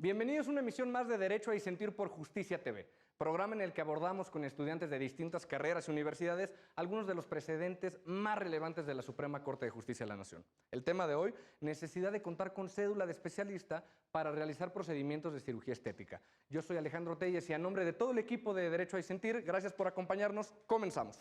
Bienvenidos a una emisión más de Derecho a Disentir por Justicia TV, programa en el que abordamos con estudiantes de distintas carreras y universidades algunos de los precedentes más relevantes de la Suprema Corte de Justicia de la Nación. El tema de hoy, necesidad de contar con cédula de especialista para realizar procedimientos de cirugía estética. Yo soy Alejandro Telles y a nombre de todo el equipo de Derecho a Disentir, gracias por acompañarnos. Comenzamos.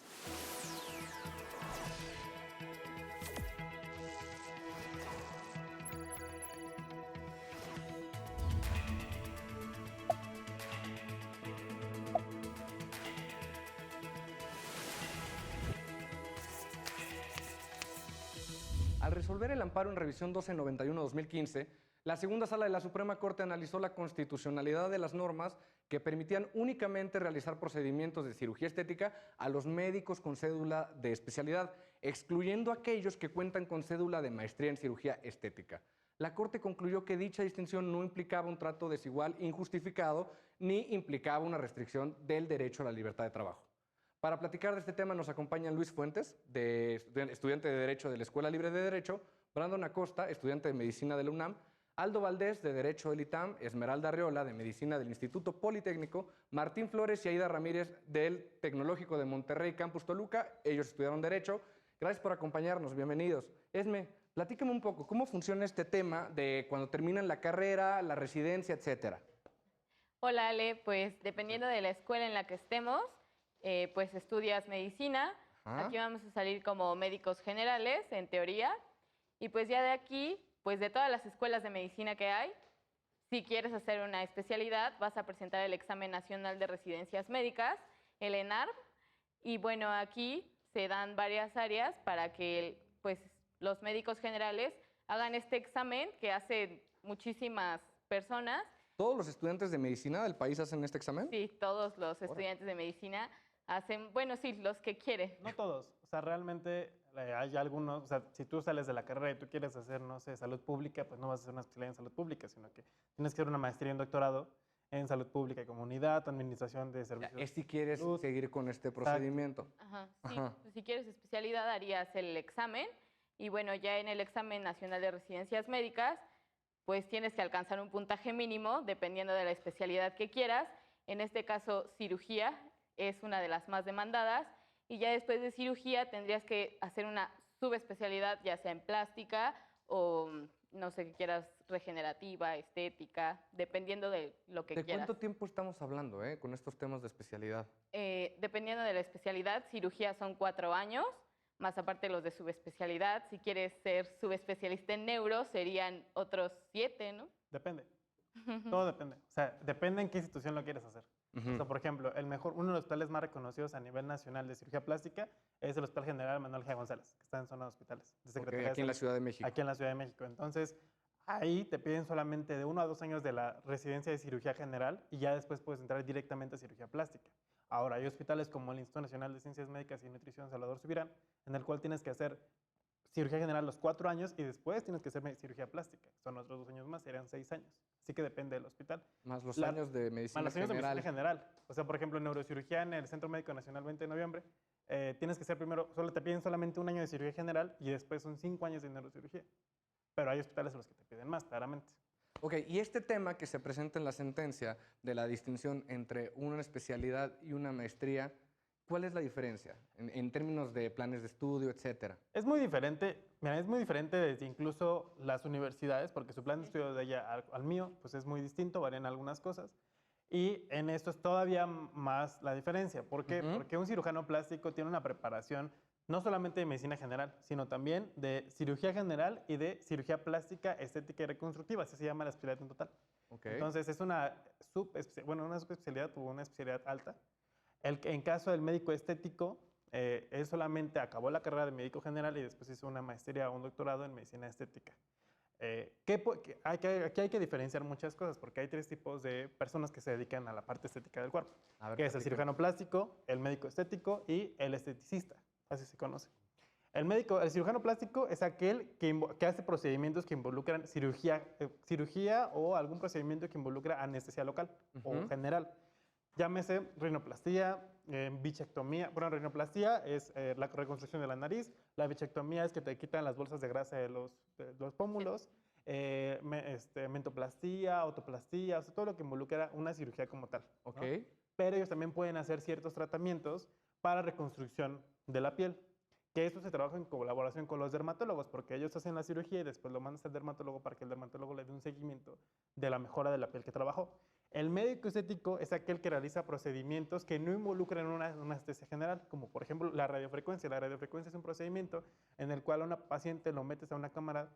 Al resolver el amparo en revisión 1291-2015, la segunda sala de la Suprema Corte analizó la constitucionalidad de las normas que permitían únicamente realizar procedimientos de cirugía estética a los médicos con cédula de especialidad, excluyendo a aquellos que cuentan con cédula de maestría en cirugía estética. La Corte concluyó que dicha distinción no implicaba un trato desigual injustificado ni implicaba una restricción del derecho a la libertad de trabajo. Para platicar de este tema nos acompañan Luis Fuentes, estudiante de Derecho de la Escuela Libre de Derecho, Brandon Acosta, estudiante de Medicina de la UNAM, Aldo Valdés, de Derecho del ITAM, Esmeralda Arreola, de Medicina del Instituto Politécnico, Martín Flores y Aida Ramírez, del Tecnológico de Monterrey, Campus Toluca. Ellos estudiaron Derecho. Gracias por acompañarnos, bienvenidos. Esme, platícame un poco, ¿cómo funciona este tema de cuando terminan la carrera, la residencia, etcétera? Hola Ale, pues dependiendo de la escuela en la que estemos, pues estudias medicina. Ajá. Aquí vamos a salir como médicos generales, en teoría. Y pues ya de aquí, pues de todas las escuelas de medicina que hay, si quieres hacer una especialidad, vas a presentar el Examen Nacional de Residencias Médicas, el ENARM. Y bueno, aquí se dan varias áreas para que pues, los médicos generales hagan este examen que hacen muchísimas personas. ¿Todos los estudiantes de medicina del país hacen este examen? Sí, todos los estudiantes de medicina hacen, bueno, sí, los que quieren. No todos, o sea, realmente hay algunos, o sea, si tú sales de la carrera y tú quieres hacer, no sé, salud pública, pues no vas a hacer una especialidad en salud pública, sino que tienes que hacer una maestría y un doctorado en salud pública y comunidad, administración de servicios. Es si quieres salud. seguir con este procedimiento. Ajá, sí, Ajá. pues, si quieres especialidad harías el examen y bueno, ya en el Examen Nacional de Residencias Médicas, pues tienes que alcanzar un puntaje mínimo dependiendo de la especialidad que quieras. En este caso, cirugía es una de las más demandadas y ya después de cirugía tendrías que hacer una subespecialidad, ya sea en plástica o no sé qué quieras, regenerativa, estética, dependiendo de lo que ¿De quieras. cuánto tiempo estamos hablando con estos temas de especialidad? Dependiendo de la especialidad, cirugía son 4 años, más aparte los de subespecialidad. Si quieres ser subespecialista en neuro, serían otros 7, ¿no? Depende, todo depende, o sea, depende en qué institución lo quieres hacer. O sea, por ejemplo, uno de los hospitales más reconocidos a nivel nacional de cirugía plástica es el Hospital General Manuel G. González, que está en zona de hospitales. De Secretaría de Aquí en la Salud. Ciudad de México. Aquí en la Ciudad de México. Entonces, ahí te piden solamente de 1 a 2 años de la residencia de cirugía general y ya después puedes entrar directamente a cirugía plástica. Ahora, hay hospitales como el Instituto Nacional de Ciencias Médicas y Nutrición Salvador Subirán, en el cual tienes que hacer cirugía general los 4 años y después tienes que hacer cirugía plástica. Son otros 2 años más, serían 6 años. Así que depende del hospital. Más los años de medicina Más los años general. de medicina general. O sea, por ejemplo, en neurocirugía en el Centro Médico Nacional 20 de noviembre, tienes que ser primero, solo te piden solamente 1 año de cirugía general y después son 5 años de neurocirugía. Pero hay hospitales en los que te piden más, claramente. Ok, y este tema que se presenta en la sentencia de la distinción entre una especialidad y una maestría, ¿cuál es la diferencia en términos de planes de estudio, etcétera? Es muy diferente, mira, es muy diferente desde incluso las universidades, porque su plan de estudio de ella al mío, pues es muy distinto, varían algunas cosas. Y en esto es todavía más la diferencia. ¿Por qué? Porque un cirujano plástico tiene una preparación no solamente de medicina general, sino también de cirugía general y de cirugía plástica, estética y reconstructiva, así se llama la especialidad en total. Okay. Entonces es una subespecialidad o una especialidad alta. En caso del médico estético, él solamente acabó la carrera de médico general y después hizo una maestría o un doctorado en medicina estética. Aquí hay que diferenciar muchas cosas porque hay 3 tipos de personas que se dedican a la parte estética del cuerpo, que es el cirujano plástico, el médico estético y el esteticista, así se conoce. El cirujano plástico es aquel que hace procedimientos que involucran cirugía o algún procedimiento que involucra anestesia local o general. Llámese rinoplastía, bichectomía. Bueno, rinoplastía es la reconstrucción de la nariz. La bichectomía es que te quitan las bolsas de grasa de los pómulos. mentoplastía, autoplastía, o sea, todo lo que involucra una cirugía como tal. ¿no? Ok. Pero ellos también pueden hacer ciertos tratamientos para reconstrucción de la piel, que esto se trabaja en colaboración con los dermatólogos, porque ellos hacen la cirugía y después lo mandan al dermatólogo para que el dermatólogo le dé un seguimiento de la mejora de la piel que trabajó. El médico estético es aquel que realiza procedimientos que no involucran una anestesia general, como por ejemplo la radiofrecuencia. La radiofrecuencia es un procedimiento en el cual a una paciente lo metes a una cámara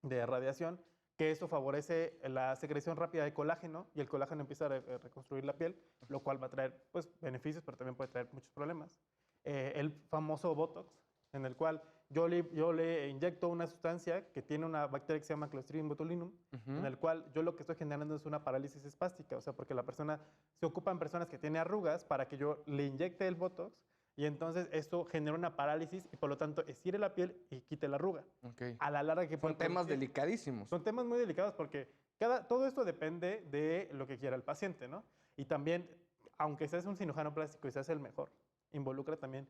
de radiación, que eso favorece la secreción rápida de colágeno y el colágeno empieza a reconstruir la piel, lo cual va a traer pues, beneficios, pero también puede traer muchos problemas. El famoso Botox, en el cual yo le inyecto una sustancia que tiene una bacteria que se llama Clostridium botulinum, en el cual yo lo que estoy generando es una parálisis espástica, o sea, porque la persona, se ocupan personas que tienen arrugas para que yo le inyecte el Botox y entonces esto genera una parálisis y por lo tanto estire la piel y quite la arruga. Ok. A la larga que Son temas delicadísimos. son temas muy delicados porque todo esto depende de lo que quiera el paciente, ¿no? Y también, aunque seas un cirujano plástico y seas el mejor, involucra también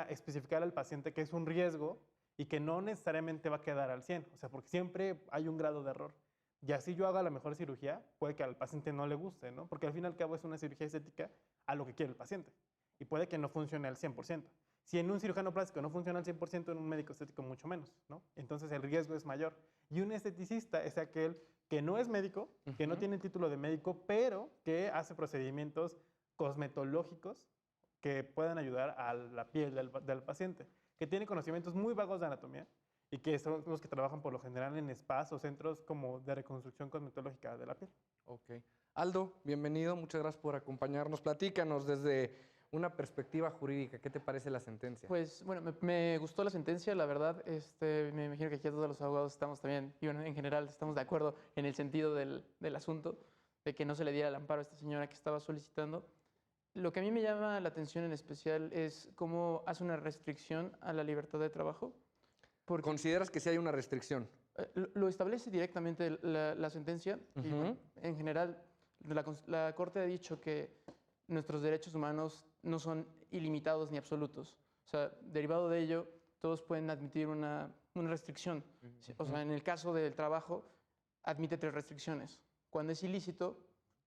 especificar al paciente que es un riesgo y que no necesariamente va a quedar al 100, o sea, porque siempre hay un grado de error. Y así yo haga la mejor cirugía, puede que al paciente no le guste, ¿no? Porque al fin y al cabo es una cirugía estética a lo que quiere el paciente. Y puede que no funcione al 100%. Si en un cirujano plástico no funciona al 100%, en un médico estético mucho menos, ¿no? Entonces el riesgo es mayor. Y un esteticista es aquel que no es médico, que no tiene el título de médico, pero que hace procedimientos cosmetológicos que puedan ayudar a la piel del paciente, que tiene conocimientos muy vagos de anatomía y que son los que trabajan por lo general en spas o centros como de reconstrucción cosmetológica de la piel. Ok. Aldo, bienvenido. Muchas gracias por acompañarnos. Platícanos desde una perspectiva jurídica. ¿Qué te parece la sentencia? Pues bueno, me gustó la sentencia, la verdad. Me imagino que aquí todos los abogados estamos también, y bueno, en general estamos de acuerdo en el sentido del asunto, de que no se le diera el amparo a esta señora que estaba solicitando. Lo que a mí me llama la atención en especial es cómo hace una restricción a la libertad de trabajo. Porque ¿Consideras que sí hay una restricción? lo establece directamente la sentencia. Y bueno, en general, la Corte ha dicho que nuestros derechos humanos no son ilimitados ni absolutos. O sea, derivado de ello, todos pueden admitir una restricción. O sea, en el caso del trabajo, admite 3 restricciones. Cuando es ilícito,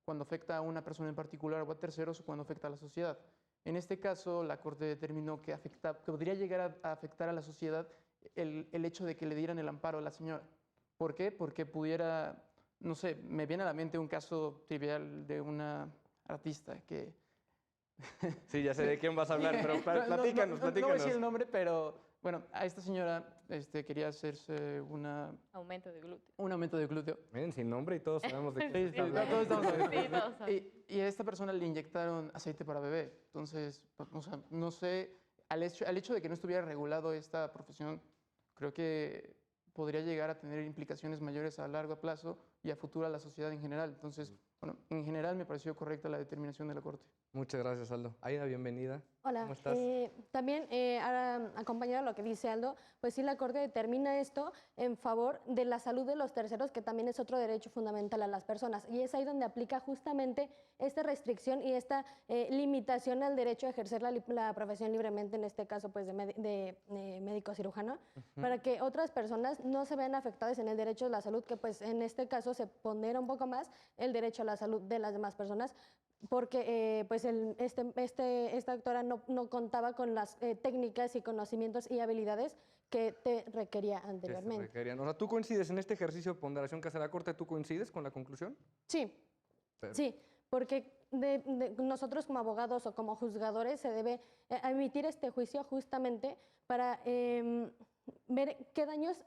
cuando afecta a una persona en particular o a terceros, o cuando afecta a la sociedad. En este caso, la Corte determinó que podría llegar a afectar a la sociedad el hecho de que le dieran el amparo a la señora. ¿Por qué? Porque pudiera, no sé, me viene a la mente un caso trivial de una artista que... Sí, ya sé de quién vas a hablar, pero platícanos, No voy a platícanos. decir el nombre, pero bueno, a esta señora quería hacerse Aumento de glúteo. un aumento de glúteo. Miren, sin nombre y todos sabemos de Sí, quién sí, se está todos hablando. estamos hablando. Sí, todos saben. Y a esta persona le inyectaron aceite para bebé. Entonces, o sea, no sé, al hecho de que no estuviera regulado esta profesión, creo que podría llegar a tener implicaciones mayores a largo plazo y a futuro a la sociedad en general. Entonces, bueno, en general me pareció correcta la determinación de la Corte. Muchas gracias, Aldo. Aida, bienvenida. Hola. ¿Cómo estás? También, ahora, acompañado de lo que dice Aldo, pues sí, la Corte determina esto en favor de la salud de los terceros, que también es otro derecho fundamental a las personas. Y es ahí donde aplica justamente esta restricción y esta limitación al derecho a ejercer la profesión libremente, en este caso, pues, de médico cirujano, para que otras personas no se vean afectadas en el derecho a la salud, que pues en este caso se pondera un poco más el derecho a la salud de las demás personas, porque pues esta doctora no contaba con las técnicas y conocimientos y habilidades que te requería Que se anteriormente. requerían. O sea, ¿tú coincides en este ejercicio de ponderación que hace la Corte? ¿Tú coincides con la conclusión? Sí, sí, porque nosotros como abogados o como juzgadores se debe emitir este juicio justamente para ver qué daños,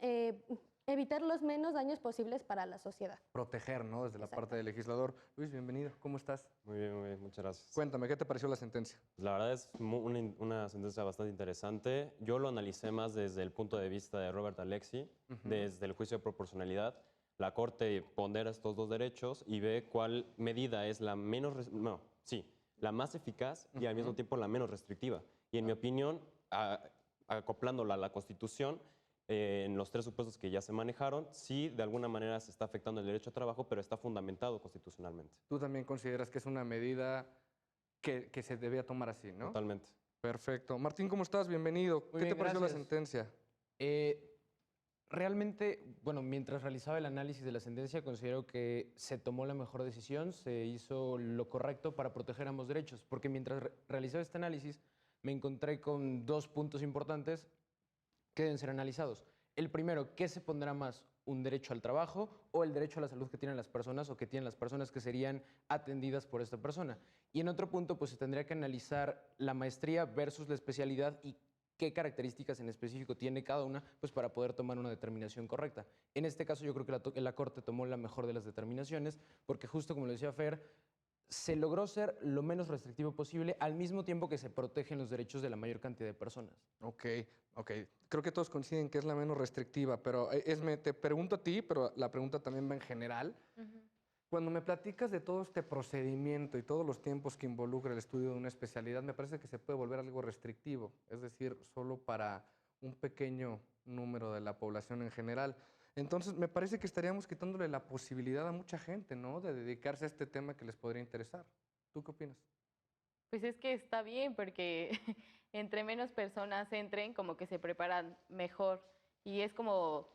evitar los menos daños posibles para la sociedad. Proteger, ¿no? Desde la Exacto. parte del legislador. Luis, bienvenido. ¿Cómo estás? Muy bien, muchas gracias. Cuéntame, ¿qué te pareció la sentencia? La verdad es una sentencia bastante interesante. Yo lo analicé más desde el punto de vista de Robert Alexi, desde el juicio de proporcionalidad. La Corte pondera estos 2 derechos y ve cuál medida es la la más eficaz y al mismo tiempo la menos restrictiva. Y en mi opinión, acoplándola a la Constitución, en los 3 supuestos que ya se manejaron, sí, de alguna manera se está afectando el derecho a trabajo, pero está fundamentado constitucionalmente. Tú también consideras que es una medida que se debía tomar así, ¿no? Totalmente. Perfecto. Martín, ¿cómo estás? Bienvenido. ¿Qué bien, te pareció la gracias. sentencia? Realmente, bueno, mientras realizaba el análisis de la sentencia, considero que se tomó la mejor decisión, se hizo lo correcto para proteger ambos derechos, porque mientras realizaba este análisis me encontré con dos puntos importantes que deben ser analizados. El primero, ¿qué se pondrá más? ¿Un derecho al trabajo o el derecho a la salud que tienen las personas o que tienen las personas que serían atendidas por esta persona? Y en otro punto, pues se tendría que analizar la maestría versus la especialidad y qué características en específico tiene cada una, pues para poder tomar una determinación correcta. En este caso yo creo que la Corte tomó la mejor de las determinaciones, porque justo como lo decía Fer, se logró ser lo menos restrictivo posible al mismo tiempo que se protegen los derechos de la mayor cantidad de personas. Ok, ok. Creo que todos coinciden que es la menos restrictiva, pero Esme, te pregunto a ti, pero la pregunta también va en general. Cuando me platicas de todo este procedimiento y todos los tiempos que involucra el estudio de una especialidad, me parece que se puede volver algo restrictivo, es decir, solo para un pequeño número de la población en general. Entonces, me parece que estaríamos quitándole la posibilidad a mucha gente, ¿no?, de dedicarse a este tema que les podría interesar. ¿Tú qué opinas? Pues es que está bien porque entre menos personas entren, como que se preparan mejor y es como,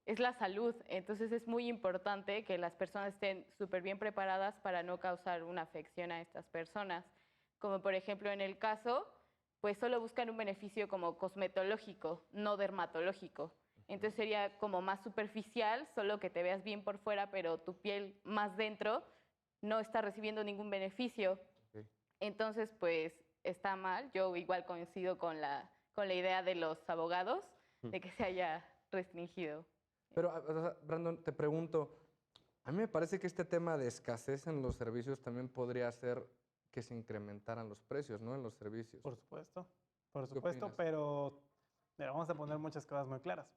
es la salud, entonces es muy importante que las personas estén súper bien preparadas para no causar una afección a estas personas. Como por ejemplo en el caso, pues solo buscan un beneficio como cosmetológico, no dermatológico. Entonces sería como más superficial, solo que te veas bien por fuera, pero tu piel más dentro no está recibiendo ningún beneficio. Ok. Entonces, pues está mal. Yo igual coincido con la idea de los abogados de que se haya restringido. Pero, Brandon, te pregunto, a mí me parece que este tema de escasez en los servicios también podría hacer que se incrementaran los precios, ¿no?, en los servicios. Por supuesto, ¿Qué opinas? pero mira, vamos a poner muchas cosas muy claras.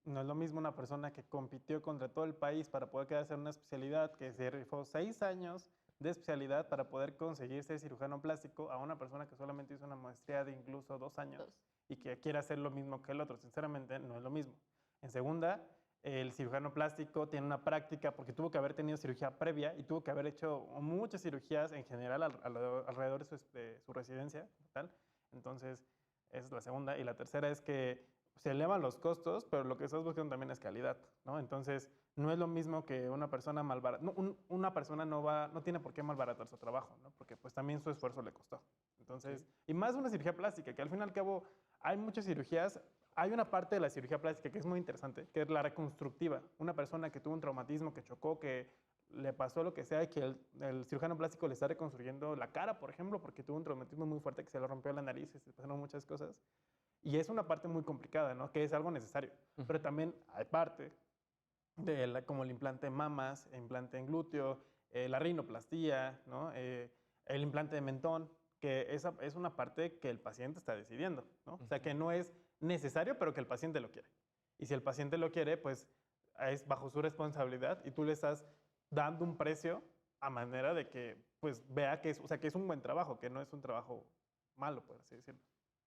No es lo mismo una persona que compitió contra todo el país para poder quedarse en una especialidad, que se rifó 6 años de especialidad para poder conseguir ser cirujano plástico, a una persona que solamente hizo una maestría de incluso 2 años y que quiere hacer lo mismo que el otro. Sinceramente, no es lo mismo. En segunda, el cirujano plástico tiene una práctica porque tuvo que haber tenido cirugía previa y tuvo que haber hecho muchas cirugías en general alrededor de su residencia, tal. Entonces, esa es la segunda. Y la tercera es que se elevan los costos, pero lo que estás buscando también es calidad, ¿no? Entonces, no es lo mismo que una persona malbarata. Una persona no tiene por qué malbaratar su trabajo, ¿no? Porque pues también su esfuerzo le costó. Entonces, y más una cirugía plástica, que al fin y al cabo hay muchas cirugías. Hay una parte de la cirugía plástica que es muy interesante, que es la reconstructiva. Una persona que tuvo un traumatismo, que chocó, que le pasó lo que sea y que el cirujano plástico le está reconstruyendo la cara, por ejemplo, porque tuvo un traumatismo muy fuerte que se le rompió la nariz y se pasaron muchas cosas. Y es una parte muy complicada, ¿no?, que es algo necesario. Pero también hay parte como el implante en mamas, el implante en glúteo, la rinoplastía, ¿no?, el implante de mentón, que esa es una parte que el paciente está decidiendo, ¿no? O sea, que no es necesario, pero que el paciente lo quiere. Y si el paciente lo quiere, pues es bajo su responsabilidad y tú le estás dando un precio a manera de que pues vea que es, o sea, que es un buen trabajo, que no es un trabajo malo, por así decirlo.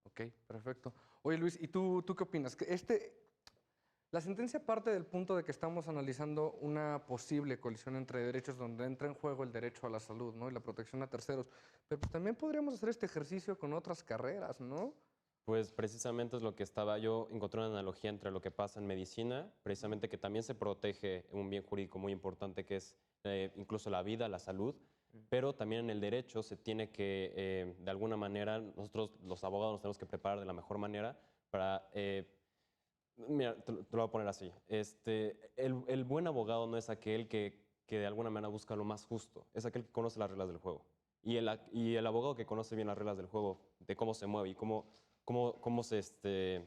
Ok, perfecto. Oye, Luis, ¿y tú qué opinas? La sentencia parte del punto de que estamos analizando una posible colisión entre derechos donde entra en juego el derecho a la salud, ¿no?, y la protección a terceros. Pero pues también podríamos hacer este ejercicio con otras carreras, ¿no? Pues precisamente es lo que yo encontré una analogía entre lo que pasa en medicina, precisamente que también se protege un bien jurídico muy importante que es incluso la vida, la salud, pero también en el derecho se tiene que, de alguna manera, nosotros los abogados nos tenemos que preparar de la mejor manera para, mira, te lo voy a poner así, el buen abogado no es aquel que de alguna manera busca lo más justo, es aquel que conoce las reglas del juego. Y el abogado que conoce bien las reglas del juego, de cómo se mueve y cómo de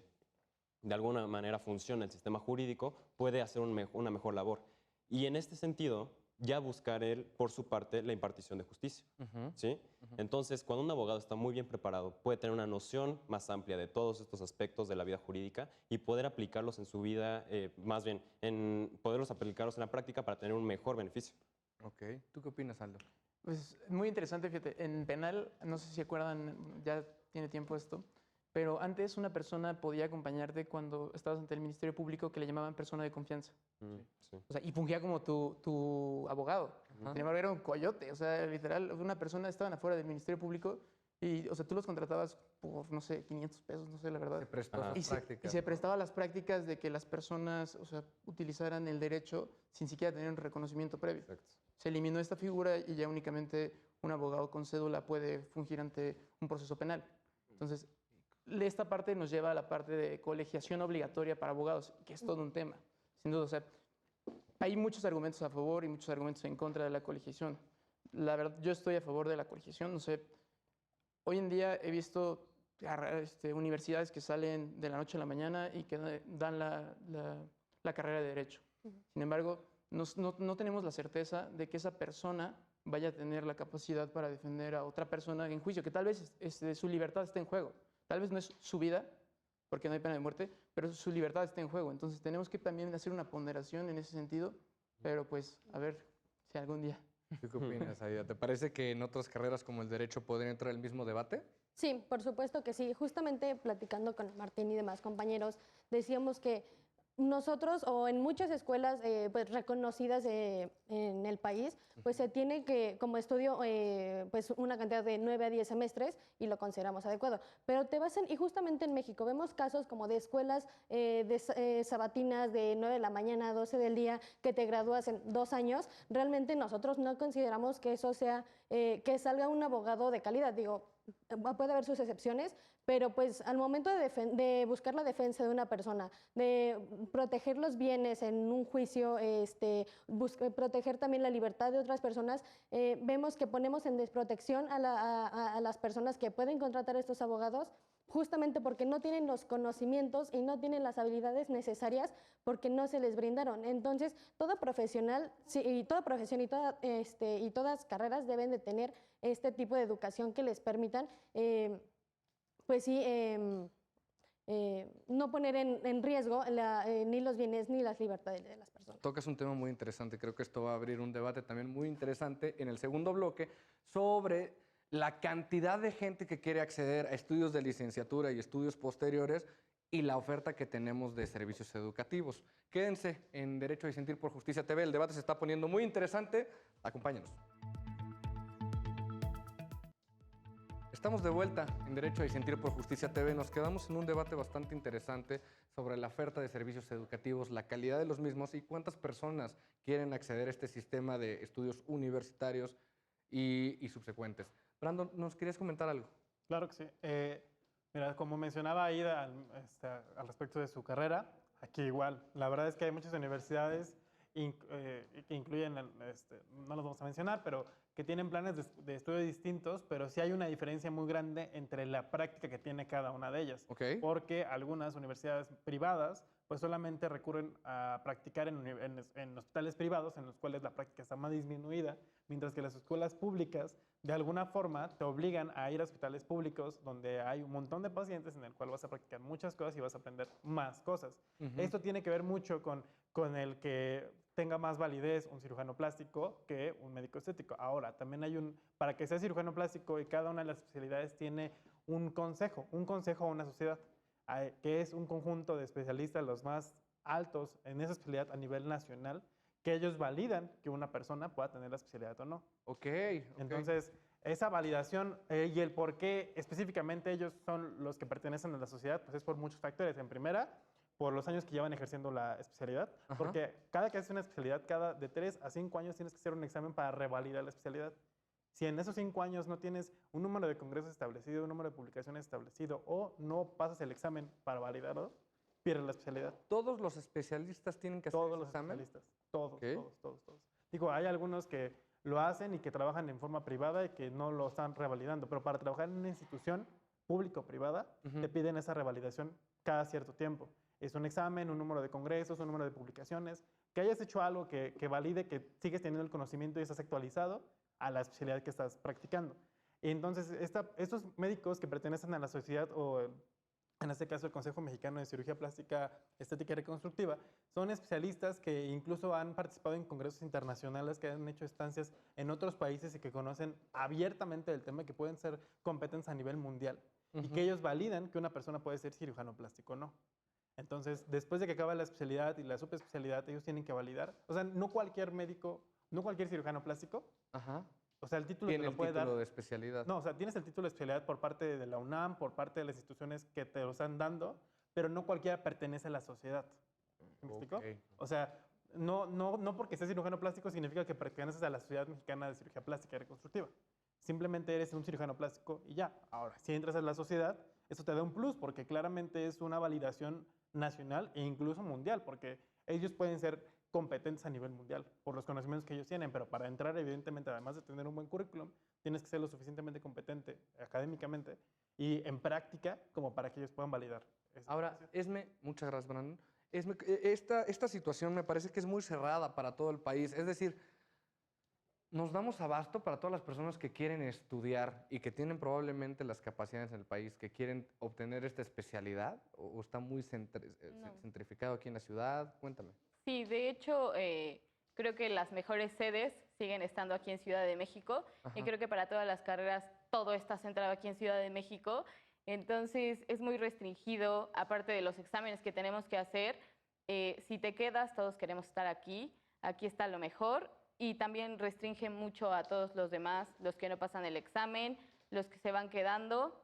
alguna manera funciona el sistema jurídico, puede hacer una mejor labor. Y en este sentido, ya buscar él, por su parte, la impartición de justicia. ¿Sí? Entonces, cuando un abogado está muy bien preparado, puede tener una noción más amplia de todos estos aspectos de la vida jurídica y poder aplicarlos en su vida, más bien, poderlos aplicarlos en la práctica para tener un mejor beneficio. Ok. ¿Tú qué opinas, Aldo? Pues muy interesante, fíjate. En penal, no sé si se acuerdan, ya tiene tiempo esto, pero antes una persona podía acompañarte cuando estabas ante el Ministerio Público, que le llamaban persona de confianza. Sí. O sea, y fungía como tu abogado. Sin embargo, era un coyote. O sea, literal, una persona estaban afuera del Ministerio Público Y, o sea, tú los contratabas por, no sé, 500 pesos, no sé, la verdad. Se prestó Ajá. a Y esas se, y prácticas. se prestaba a las prácticas de que las personas, o sea, utilizaran el derecho sin siquiera tener un reconocimiento previo. Exacto. Se eliminó esta figura y ya únicamente un abogado con cédula puede fungir ante un proceso penal. Entonces, esta parte nos lleva a la parte de colegiación obligatoria para abogados, que es todo un tema. Sin duda, o sea, hay muchos argumentos a favor y muchos argumentos en contra de la colegiación. La verdad, yo estoy a favor de la colegiación. No sé, hoy en día he visto universidades que salen de la noche a la mañana y que dan la carrera de Derecho. Sin embargo, no tenemos la certeza de que esa persona vaya a tener la capacidad para defender a otra persona en juicio, que tal vez su libertad esté en juego. Tal vez no es su vida, porque no hay pena de muerte, pero su libertad está en juego. Entonces tenemos que también hacer una ponderación en ese sentido, pero pues a ver si algún día. ¿Tú qué opinas, Aida? ¿Te parece que en otras carreras como el derecho podría entrar el mismo debate? Sí, por supuesto que sí. Justamente platicando con Martín y demás compañeros, decíamos que nosotros o en muchas escuelas pues reconocidas en el país, pues se tiene que como estudio pues una cantidad de 9 a 10 semestres y lo consideramos adecuado. Pero te basan, y justamente en México vemos casos como de escuelas sabatinas de 9 de la mañana a 12 del día que te gradúas en 2 años. Realmente nosotros no consideramos que eso sea, que salga un abogado de calidad. Digo, puede haber sus excepciones, pero pues al momento de buscar la defensa de una persona, de proteger los bienes en un juicio, proteger también la libertad de otras personas, vemos que ponemos en desprotección a las personas que pueden contratar a estos abogados justamente porque no tienen los conocimientos y no tienen las habilidades necesarias porque no se les brindaron. Entonces, todo profesional, sí, y toda profesión y todas carreras deben de tener este tipo de educación que les permitan, pues sí, no poner en riesgo ni los bienes ni las libertades de las personas. Tocas un tema muy interesante. Creo que esto va a abrir un debate también muy interesante en el segundo bloque sobre la cantidad de gente que quiere acceder a estudios de licenciatura y estudios posteriores y la oferta que tenemos de servicios educativos. Quédense en Derecho a Disentir por Justicia TV. El debate se está poniendo muy interesante. Acompáñenos. Estamos de vuelta en Derecho a Disentir por Justicia TV. Nos quedamos en un debate bastante interesante sobre la oferta de servicios educativos, la calidad de los mismos y cuántas personas quieren acceder a este sistema de estudios universitarios y subsecuentes. Brandon, ¿nos querías comentar algo? Claro que sí. Mira, como mencionaba Aida al respecto de su carrera, aquí igual. La verdad es que hay muchas universidades que incluyen, no los vamos a mencionar, pero que tienen planes de estudio distintos, pero sí hay una diferencia muy grande entre la práctica que tiene cada una de ellas. Ok. Porque algunas universidades privadas pues solamente recurren a practicar en hospitales privados en los cuales la práctica está más disminuida, mientras que las escuelas públicas de alguna forma te obligan a ir a hospitales públicos donde hay un montón de pacientes en el cual vas a practicar muchas cosas y vas a aprender más cosas. Esto tiene que ver mucho con el que tenga más validez un cirujano plástico que un médico estético. Ahora, también hay para que sea cirujano plástico y cada una de las especialidades tiene un consejo a una sociedad, que es un conjunto de especialistas, los más altos en esa especialidad a nivel nacional, que ellos validan que una persona pueda tener la especialidad o no. Ok. Entonces, esa validación y el por qué específicamente ellos son los que pertenecen a la sociedad, pues es por muchos factores. En primera, por los años que llevan ejerciendo la especialidad, porque cada que haces una especialidad, cada de 3 a 5 años tienes que hacer un examen para revalidar la especialidad. Si en esos 5 años no tienes un número de congresos establecido, un número de publicaciones establecido o no pasas el examen para validarlo, pierdes la especialidad. ¿Todos los especialistas tienen que hacer Todos ese los examen? especialistas, todos, Okay. todos. Digo, hay algunos que lo hacen y que trabajan en forma privada y que no lo están revalidando, pero para trabajar en una institución pública o privada, te piden esa revalidación cada cierto tiempo. Es un examen, un número de congresos, un número de publicaciones, que hayas hecho algo que valide que sigues teniendo el conocimiento y estás actualizado a la especialidad que estás practicando. Y entonces, estos médicos que pertenecen a la sociedad o en este caso el Consejo Mexicano de Cirugía Plástica, Estética y Reconstructiva, son especialistas que incluso han participado en congresos internacionales, que han hecho estancias en otros países y que conocen abiertamente el tema, que pueden ser competentes a nivel mundial y que ellos validan que una persona puede ser cirujano plástico o no. Entonces, después de que acaba la especialidad y la subespecialidad, ellos tienen que validar. O sea, no cualquier médico, no cualquier cirujano plástico O sea, el título te Tiene lo el puede título dar. de especialidad. No, o sea, tienes el título de especialidad por parte de la UNAM, por parte de las instituciones que te lo están dando, pero no cualquiera pertenece a la sociedad. ¿Me explico? Ok. O sea, no porque seas cirujano plástico significa que perteneces a la Sociedad Mexicana de Cirugía Plástica y Reconstructiva. Simplemente eres un cirujano plástico y ya. Ahora, si entras a la sociedad, eso te da un plus porque claramente es una validación nacional e incluso mundial, porque ellos pueden ser competentes a nivel mundial por los conocimientos que ellos tienen, pero para entrar, evidentemente, además de tener un buen currículum, tienes que ser lo suficientemente competente académicamente y en práctica como para que ellos puedan validar. Esa Ahora, información. muchas gracias, Brandon. Esta situación me parece que es muy cerrada para todo el país. Es decir, nos damos abasto para todas las personas que quieren estudiar y que tienen probablemente las capacidades en el país, que quieren obtener esta especialidad, o está muy No. centrificado aquí en la ciudad. Cuéntame. Sí, de hecho, creo que las mejores sedes siguen estando aquí en Ciudad de México y Ajá. creo que para todas las carreras todo está centrado aquí en Ciudad de México. Entonces es muy restringido, aparte de los exámenes que tenemos que hacer. Si te quedas, todos queremos estar aquí. Aquí está lo mejor y también restringe mucho a todos los demás, los que no pasan el examen, los que se van quedando.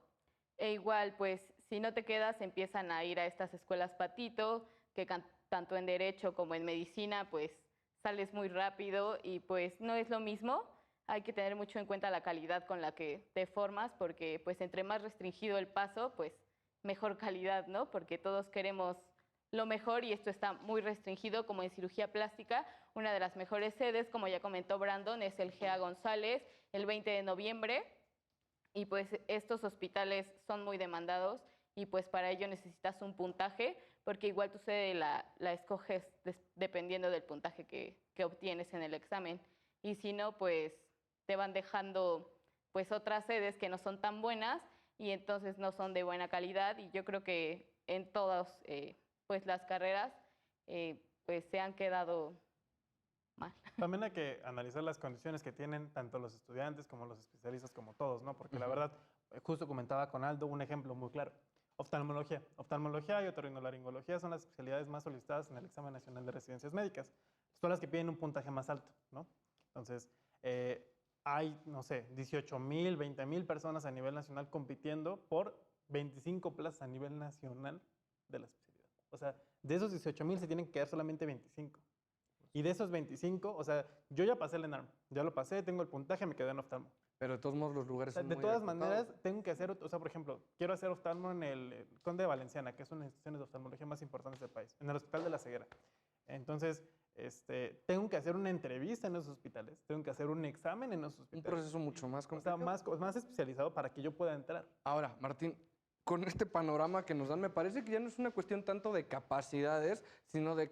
E igual, pues, si no te quedas, empiezan a ir a estas escuelas patito, que tanto en derecho como en medicina, pues, sales muy rápido y pues no es lo mismo. Hay que tener mucho en cuenta la calidad con la que te formas, porque pues entre más restringido el paso, pues mejor calidad, ¿no? Porque todos queremos lo mejor y esto está muy restringido, como en cirugía plástica. Una de las mejores sedes, como ya comentó Brandon, es el GEA González, el 20 de noviembre. Y pues estos hospitales son muy demandados y pues para ello necesitas un puntaje, porque igual tu sede la escoges dependiendo del puntaje que obtienes en el examen. Y si no, pues te van dejando pues otras sedes que no son tan buenas y entonces no son de buena calidad. Y yo creo que en todas pues las carreras pues se han quedado mal. También hay que analizar las condiciones que tienen tanto los estudiantes como los especialistas, como todos, ¿no? Porque la verdad, justo comentaba con Aldo un ejemplo muy claro. Oftalmología. Oftalmología y otorrinolaringología son las especialidades más solicitadas en el Examen Nacional de Residencias Médicas. Son las que piden un puntaje más alto, ¿no? Entonces, hay, no sé, 18,000, 20,000 personas a nivel nacional compitiendo por 25 plazas a nivel nacional de la especialidad. O sea, de esos 18,000 se tienen que quedar solamente 25. Y de esos 25, o sea, yo ya pasé el ENARM, ya lo pasé, tengo el puntaje, me quedé en oftalmo. Pero de todos modos los lugares O sea, son de muy todas acotados. maneras, tengo que hacer, o sea, por ejemplo, quiero hacer oftalmo en el Conde de Valenciana, que es una de las instituciones de oftalmología más importantes del país, en el Hospital de la Ceguera. Entonces, tengo que hacer una entrevista en esos hospitales, tengo que hacer un examen en esos Un hospitales. proceso mucho más O sea, complicado. más especializado para que yo pueda entrar. Ahora, Martín, con este panorama que nos dan, me parece que ya no es una cuestión tanto de capacidades, sino de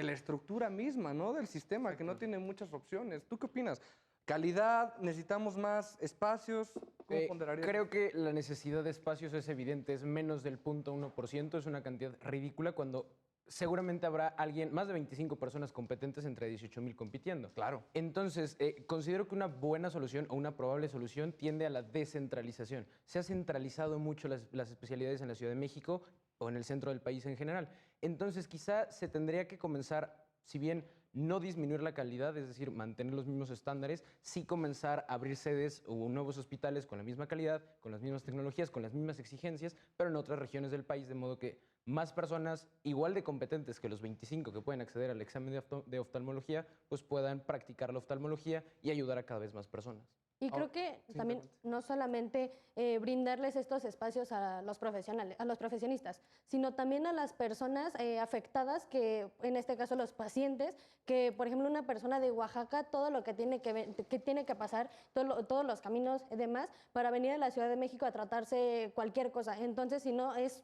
la estructura misma, ¿no? Del sistema, que no tiene muchas opciones. ¿Tú qué opinas? ¿Calidad? ¿Necesitamos más espacios? ¿Cómo ponderarías? Creo que la necesidad de espacios es evidente, es menos del 0.1%, es una cantidad ridícula cuando seguramente habrá alguien, más de 25 personas competentes entre 18,000 compitiendo. Claro. Entonces, considero que una buena solución o una probable solución tiende a la descentralización. Se ha centralizado mucho las especialidades en la Ciudad de México o en el centro del país en general. Entonces, quizá se tendría que comenzar, si bien no disminuir la calidad, es decir, mantener los mismos estándares, sí comenzar a abrir sedes o nuevos hospitales con la misma calidad, con las mismas tecnologías, con las mismas exigencias, pero en otras regiones del país, de modo que más personas igual de competentes que los 25 que pueden acceder al examen de oftalmología, pues puedan practicar la oftalmología y ayudar a cada vez más personas. Y creo que también no solamente brindarles estos espacios a los profesionales, a los profesionistas, sino también a las personas afectadas, que en este caso los pacientes, que por ejemplo una persona de Oaxaca, todo lo que tiene que pasar, todos los caminos y demás, para venir a la Ciudad de México a tratarse cualquier cosa. Entonces, si no es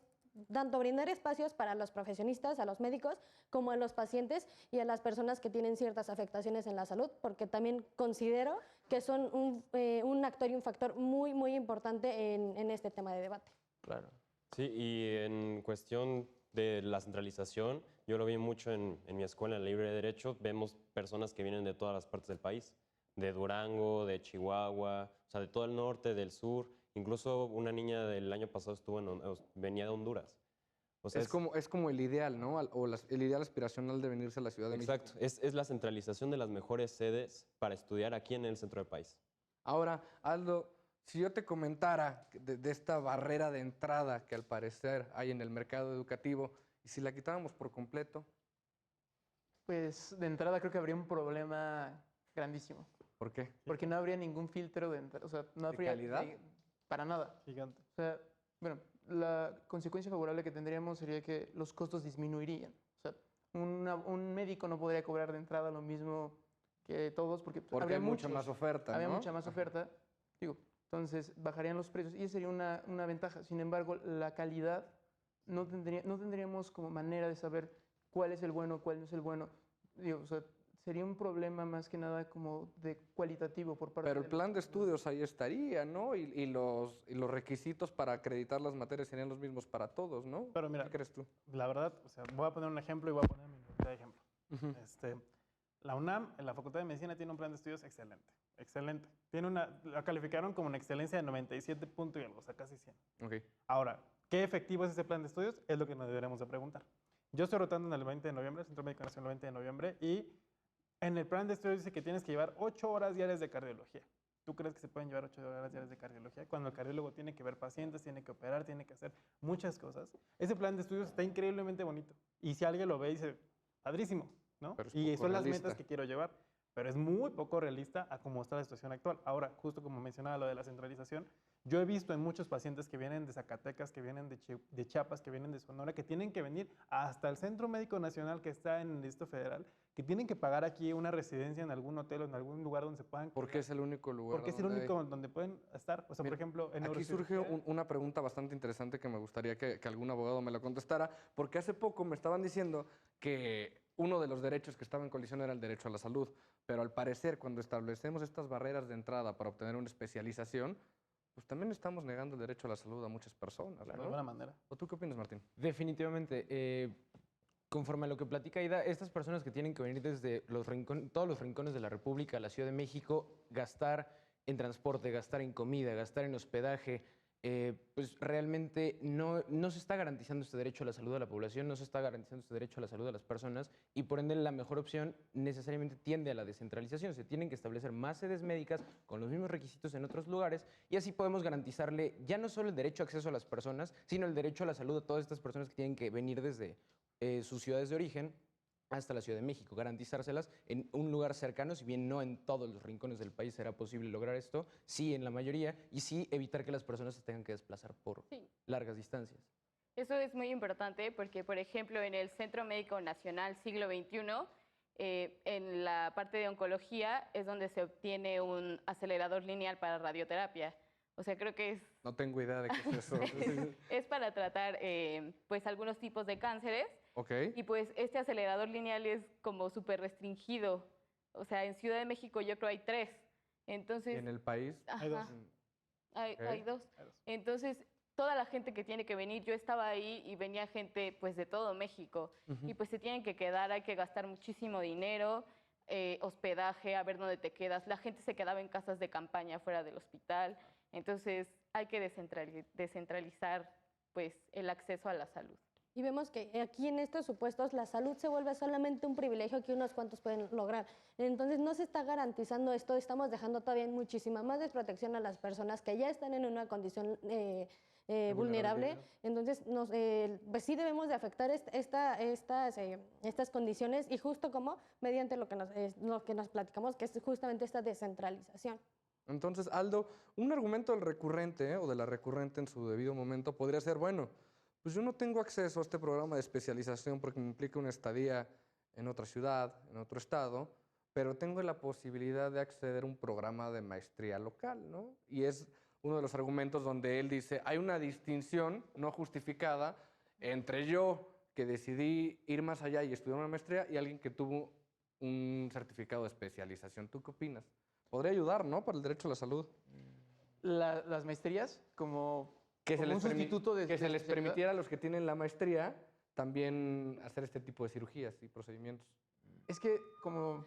tanto brindar espacios para los profesionistas, a los médicos, como a los pacientes y a las personas que tienen ciertas afectaciones en la salud, porque también considero que son un actor y un factor muy, muy importante en este tema de debate. Claro. Sí, y en cuestión de la centralización, yo lo vi mucho en mi escuela, en el Libre de Derecho, vemos personas que vienen de todas las partes del país, de Durango, de Chihuahua, o sea, de todo el norte, del sur. Incluso una niña del año pasado venía de Honduras. O sea, Es como el ideal, ¿no? El ideal aspiracional de venirse a la Ciudad de México. exacto, es la centralización de las mejores sedes para estudiar aquí en el centro del país. Ahora, Aldo, si yo te comentara de esta barrera de entrada que al parecer hay en el mercado educativo, y si la quitáramos por completo, Pues de entrada creo que habría un problema grandísimo, ¿por qué? porque no habría ningún filtro de entrada, o sea, no ¿De habría calidad? para nada. Gigante. O sea, bueno, la consecuencia favorable que tendríamos sería que los costos disminuirían. O sea, un médico no podría cobrar de entrada lo mismo que todos porque Porque habría hay mucha muchos, más oferta, habría ¿no? mucha más oferta, digo, entonces bajarían los precios y esa sería una ventaja. Sin embargo, la calidad no tendríamos como manera de saber cuál es el bueno, cuál no es el bueno. Digo, o sea, sería un problema más que nada como de cualitativo por parte Pero el de plan de estudios ahí estaría, ¿no? Y los requisitos para acreditar las materias serían los mismos para todos, ¿no? Pero mira, ¿Qué crees tú? la verdad, o sea, voy a poner un ejemplo y voy a poner mi universidad de ejemplo. Ujú. La UNAM, en la Facultad de Medicina, tiene un plan de estudios excelente. Excelente. La calificaron como una excelencia de 97 puntos y algo, o sea, casi 100. Ok. Ahora, ¿qué efectivo es ese plan de estudios? Es lo que nos deberemos de preguntar. Yo estoy rotando en el 20 de noviembre, el Centro Médico Nacional el 20 de noviembre, y en el plan de estudios dice que tienes que llevar 8 horas diarias de cardiología. ¿Tú crees que se pueden llevar 8 horas diarias de cardiología? Cuando el cardiólogo tiene que ver pacientes, tiene que operar, tiene que hacer muchas cosas. Ese plan de estudios está increíblemente bonito. Y si alguien lo ve, dice, padrísimo, ¿no? Pero es Y poco son las realista. metas que quiero llevar. Pero es muy poco realista a cómo está la situación actual. Ahora, justo como mencionaba lo de la centralización, yo he visto en muchos pacientes que vienen de Zacatecas, que vienen de Chiapas, que vienen de Sonora, que tienen que venir hasta el Centro Médico Nacional que está en el Distrito Federal, que tienen que pagar aquí una residencia en algún hotel o en algún lugar donde se puedan Porque quedar, es el único lugar porque es el donde hay. único donde pueden estar. O sea, Mira, por ejemplo, en aquí surge neurocirugía, una pregunta bastante interesante que me gustaría que algún abogado me la contestara, porque hace poco me estaban diciendo que uno de los derechos que estaba en colisión era el derecho a la salud, pero al parecer cuando establecemos estas barreras de entrada para obtener una especialización, pues también estamos negando el derecho a la salud a muchas personas, claro, de ¿no? alguna manera. ¿O tú qué opinas, Martín? Definitivamente. Conforme a lo que platica Ida, estas personas que tienen que venir desde todos los rincones de la República a la Ciudad de México, gastar en transporte, gastar en comida, gastar en hospedaje, pues realmente no se está garantizando este derecho a la salud de la población, no se está garantizando este derecho a la salud de las personas y por ende la mejor opción necesariamente tiende a la descentralización. Se tienen que establecer más sedes médicas con los mismos requisitos en otros lugares y así podemos garantizarle ya no solo el derecho a acceso a las personas, sino el derecho a la salud a todas estas personas que tienen que venir desde sus ciudades de origen hasta la Ciudad de México, garantizárselas en un lugar cercano, si bien no en todos los rincones del país será posible lograr esto, sí en la mayoría, y sí evitar que las personas se tengan que desplazar por Sí. largas distancias. Eso es muy importante porque, por ejemplo, en el Centro Médico Nacional Siglo XXI, en la parte de oncología es donde se obtiene un acelerador lineal para radioterapia. O sea, creo que No tengo idea de qué es eso. es para tratar pues algunos tipos de cánceres. Ok. Y pues este acelerador lineal es como súper restringido. O sea, en Ciudad de México yo creo hay 3. Entonces, En el país. Hay dos. ajá, hay Ok. 2. Hay dos. Entonces, toda la gente que tiene que venir, yo estaba ahí y venía gente pues de todo México. Ujú. Y pues se tienen que quedar, hay que gastar muchísimo dinero, hospedaje, a ver dónde te quedas. La gente se quedaba en casas de campaña fuera del hospital. Entonces, hay que descentralizar pues el acceso a la salud. Y vemos que aquí en estos supuestos la salud se vuelve solamente un privilegio que unos cuantos pueden lograr. Entonces no se está garantizando esto, estamos dejando todavía muchísima más desprotección a las personas que ya están en una condición vulnerable. Entonces pues sí debemos de afectar estas condiciones y justo como mediante lo que nos platicamos, que es justamente esta descentralización. Entonces, Aldo, un argumento del recurrente o de la recurrente en su debido momento podría ser, bueno, pues yo no tengo acceso a este programa de especialización porque me implica una estadía en otra ciudad, en otro estado, pero tengo la posibilidad de acceder a un programa de maestría local, ¿no? Y es uno de los argumentos donde él dice, hay una distinción no justificada entre yo, que decidí ir más allá y estudiar una maestría, y alguien que tuvo un certificado de especialización. ¿Tú qué opinas? Podría ayudar, ¿no? Para el derecho a la salud. Las maestrías como Que un sustituto de que se les especialidad. permitiera a los que tienen la maestría también hacer este tipo de cirugías y procedimientos. Es que, como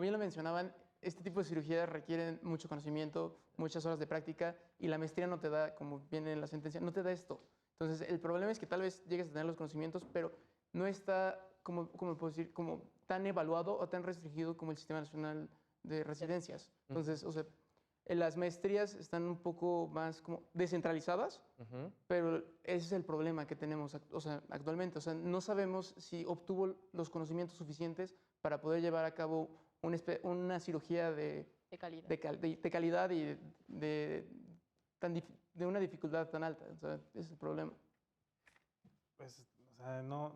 bien lo mencionaban, este tipo de cirugías requieren mucho conocimiento, muchas horas de práctica, y la maestría no te da, como viene en la sentencia, no te da esto. Entonces, el problema es que tal vez llegues a tener los conocimientos, pero no está, como puedo decir, como tan evaluado o tan restringido como el Sistema Nacional de Residencias. Entonces, o sea, Las maestrías están un poco más como descentralizadas, pero ese es el problema que tenemos actualmente. O sea, no sabemos si obtuvo los conocimientos suficientes para poder llevar a cabo una cirugía de calidad. de calidad y de una dificultad tan alta. O sea, ese es el problema. Pues, o sea, no,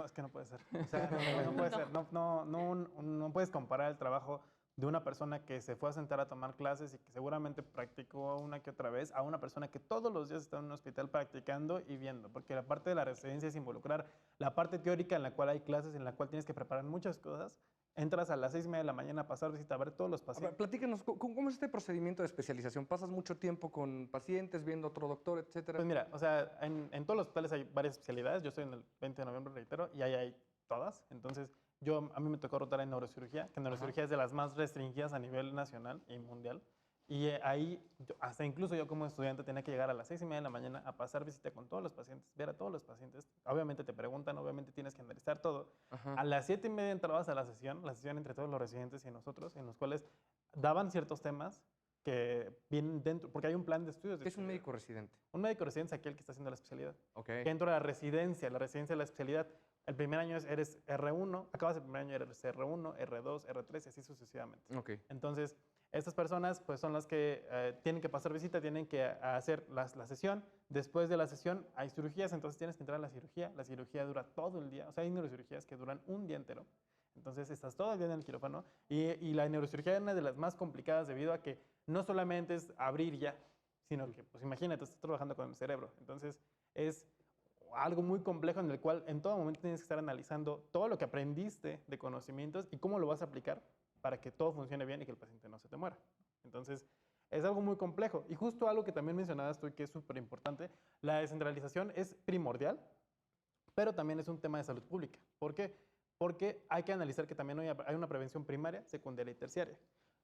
es que no puede ser. O sea, no puede ser. No puedes comparar el trabajo de una persona que se fue a sentar a tomar clases y que seguramente practicó una que otra vez a una persona que todos los días está en un hospital practicando y viendo. Porque la parte de la residencia es involucrar la parte teórica en la cual hay clases, en la cual tienes que preparar muchas cosas. Entras a las 6:30 de la mañana a pasar visita a ver todos los A ver, pacientes. platícanos, ¿cómo es este procedimiento de especialización? ¿Pasas mucho tiempo con pacientes, viendo otro doctor, etcétera? Pues mira, o sea, en todos los hospitales hay varias especialidades. Yo estoy en el 20 de noviembre, reitero, y ahí hay todas. Entonces, a mí me tocó rotar en neurocirugía, que neurocirugía es de las más restringidas a nivel nacional y mundial. Y ahí, hasta incluso yo como estudiante tenía que llegar a las 6:30 de la mañana a pasar visita con todos los pacientes, ver a todos los pacientes. Obviamente te preguntan, obviamente tienes que analizar todo. A las 7:30 entrabas a la sesión entre todos los residentes y nosotros, en los cuales daban ciertos temas que vienen dentro, porque hay un plan de estudios. ¿Qué es un médico residente? Un médico residente es aquel que está haciendo la especialidad. Ok. Que dentro de la residencia de la especialidad, el primer año eres R1, acabas el primer año eres R1, R2, R3 y así sucesivamente. Ok. Entonces, estas personas pues son las que tienen que pasar visita, tienen que hacer la sesión. Después de la sesión hay cirugías, entonces tienes que entrar a la cirugía. La cirugía dura todo el día, o sea, hay neurocirugías que duran un día entero. Entonces, estás todo el día en el quirófano y la neurocirugía es una de las más complicadas debido a que no solamente es abrir ya, sino que, pues imagínate, estás trabajando con el cerebro. Entonces, es algo muy complejo en el cual en todo momento tienes que estar analizando todo lo que aprendiste de conocimientos y cómo lo vas a aplicar para que todo funcione bien y que el paciente no se te muera. Entonces, es algo muy complejo. Y justo algo que también mencionabas tú y que es súper importante, la descentralización es primordial, pero también es un tema de salud pública. ¿Por qué? Porque hay que analizar que también hay una prevención primaria, secundaria y terciaria.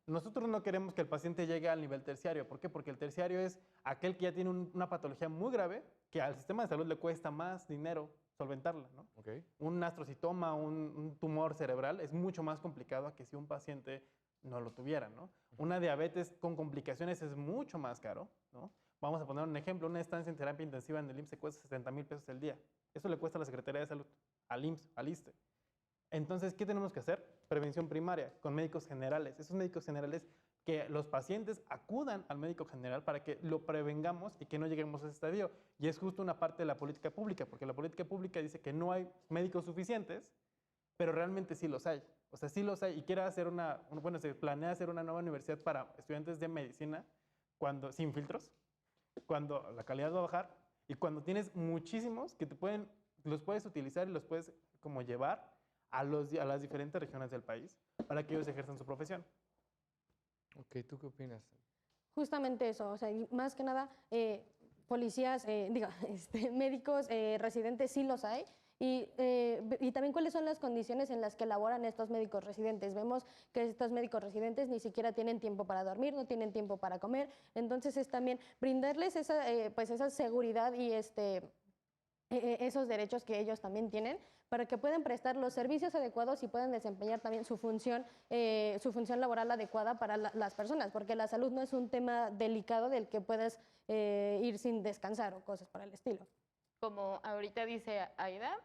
Nosotros no queremos que el paciente llegue al nivel terciario. ¿Por qué? Porque el terciario es aquel que ya tiene una patología muy grave que al sistema de salud le cuesta más dinero solventarla, ¿no? Okay. Un astrocitoma, un tumor cerebral es mucho más complicado a que si un paciente no lo tuviera, ¿no? Una diabetes con complicaciones es mucho más caro, ¿no? Vamos a poner un ejemplo, una estancia en terapia intensiva en el IMSS cuesta 70,000 pesos el día. Eso le cuesta a la Secretaría de Salud, al IMSS, al ISSSTE. Entonces, ¿qué tenemos que hacer? Prevención primaria, con médicos generales. Esos médicos generales que los pacientes acudan al médico general para que lo prevengamos y que no lleguemos a ese estadio. Y es justo una parte de la política pública, porque la política pública dice que no hay médicos suficientes, pero realmente sí los hay. O sea, sí los hay. Y se planea hacer una nueva universidad para estudiantes de medicina sin filtros, cuando la calidad va a bajar y cuando tienes muchísimos que los puedes utilizar y los puedes como llevar a las diferentes regiones del país para que ellos ejerzan su profesión. Ok, ¿tú qué opinas? Justamente eso, o sea, y más que nada, policías, médicos residentes sí los hay. Y también cuáles son las condiciones en las que laboran estos médicos residentes. Vemos que estos médicos residentes ni siquiera tienen tiempo para dormir, no tienen tiempo para comer. Entonces es también brindarles esa seguridad y esos derechos que ellos también tienen para que puedan prestar los servicios adecuados y puedan desempeñar también su función laboral adecuada para las personas, porque la salud no es un tema delicado del que puedas ir sin descansar o cosas por el estilo. Como ahorita dice Aida,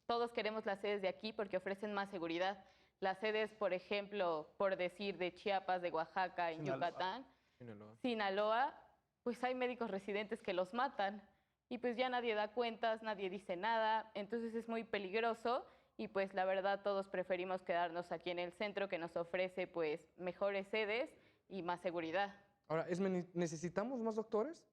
todos queremos las sedes de aquí porque ofrecen más seguridad. Las sedes, por ejemplo, por decir, de Chiapas, de Oaxaca, en Yucatán, Sinaloa, pues hay médicos residentes que los matan y pues ya nadie da cuentas, nadie dice nada, entonces es muy peligroso y pues la verdad todos preferimos quedarnos aquí en el centro que nos ofrece pues mejores sedes y más seguridad. Ahora, ¿necesitamos más doctores?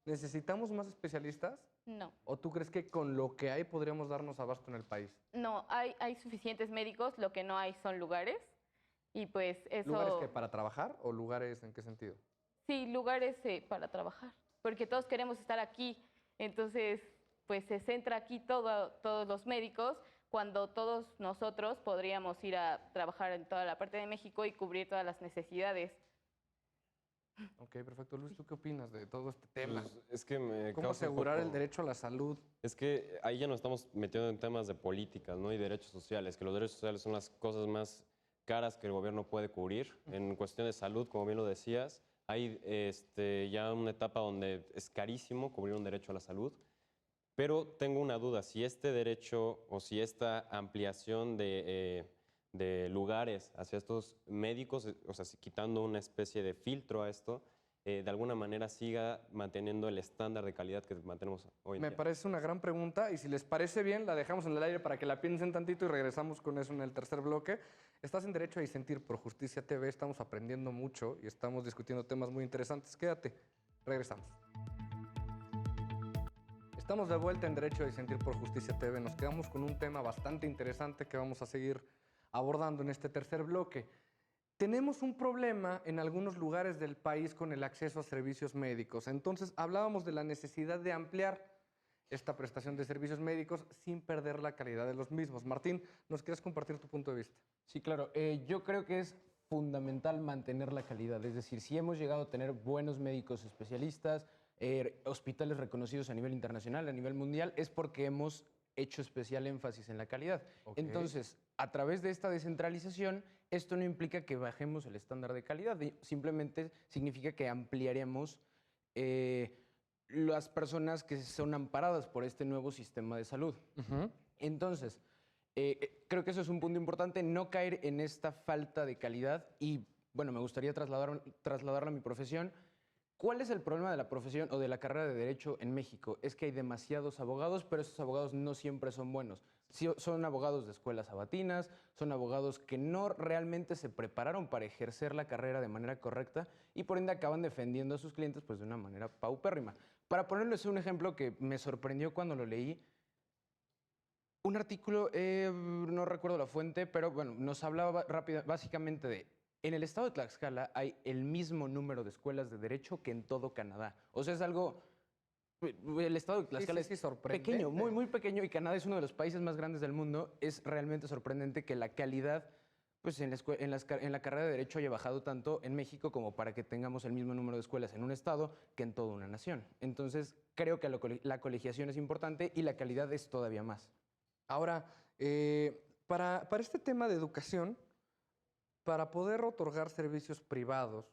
¿Necesitamos más especialistas? No. ¿O tú crees que con lo que hay podríamos darnos abasto en el país? No, hay suficientes médicos, lo que no hay son lugares y pues eso... ¿Lugares que para trabajar o lugares en qué sentido? Sí, lugares para trabajar, porque todos queremos estar aquí, entonces pues se centra aquí todos los médicos, cuando todos nosotros podríamos ir a trabajar en toda la parte de México y cubrir todas las necesidades. Ok, perfecto. Luis, ¿tú qué opinas de todo este tema? Pues, es que me ¿Cómo causa un asegurar el poco- derecho a la salud? Es que ahí ya nos estamos metiendo en temas de políticas, ¿no? Y derechos sociales, que los derechos sociales son las cosas más caras que el gobierno puede cubrir. En cuestión de salud, como bien lo decías, hay ya una etapa donde es carísimo cubrir un derecho a la salud. Pero tengo una duda, si este derecho o si esta ampliación de lugares hacia estos médicos, o sea, si quitando una especie de filtro a esto, de alguna manera siga manteniendo el estándar de calidad que mantenemos hoy en Me día. parece una gran pregunta y si les parece bien, la dejamos en el aire para que la piensen tantito y regresamos con eso en el tercer bloque. Estás en Derecho a Disentir por Justicia TV, estamos aprendiendo mucho y estamos discutiendo temas muy interesantes. Quédate, regresamos. Estamos de vuelta en Derecho a Disentir por Justicia TV. Nos quedamos con un tema bastante interesante que vamos a seguir abordando en este tercer bloque. Tenemos un problema en algunos lugares del país con el acceso a servicios médicos. Entonces, hablábamos de la necesidad de ampliar esta prestación de servicios médicos sin perder la calidad de los mismos. Martín, ¿nos quieres compartir tu punto de vista? Sí, claro. Yo creo que es fundamental mantener la calidad. Es decir, si hemos llegado a tener buenos médicos especialistas, hospitales reconocidos a nivel internacional, a nivel mundial, es porque hemos hecho especial énfasis en la calidad. Ok. Entonces, a través de esta descentralización, esto no implica que bajemos el estándar de calidad, simplemente significa que ampliaremos las personas que son amparadas por este nuevo sistema de salud. Entonces, creo que eso es un punto importante, no caer en esta falta de calidad y, bueno, me gustaría trasladarlo a mi profesión. ¿Cuál es el problema de la profesión o de la carrera de Derecho en México? Es que hay demasiados abogados, pero esos abogados no siempre son buenos. Sí, son abogados de escuelas sabatinas, son abogados que no realmente se prepararon para ejercer la carrera de manera correcta y por ende acaban defendiendo a sus clientes pues, de una manera paupérrima. Para ponerles un ejemplo que me sorprendió cuando lo leí, un artículo, no recuerdo la fuente, pero bueno, nos hablaba básicamente de en el estado de Tlaxcala hay el mismo número de escuelas de derecho que en todo Canadá. O sea, es algo... El estado de Tlaxcala sí, es sorprendente. pequeño, muy, muy pequeño, y Canadá es uno de los países más grandes del mundo. Es realmente sorprendente que la calidad pues, en la carrera de derecho haya bajado tanto en México como para que tengamos el mismo número de escuelas en un estado que en toda una nación. Entonces, creo que la colegiación es importante y la calidad es todavía más. Ahora, para este tema de educación, para poder otorgar servicios privados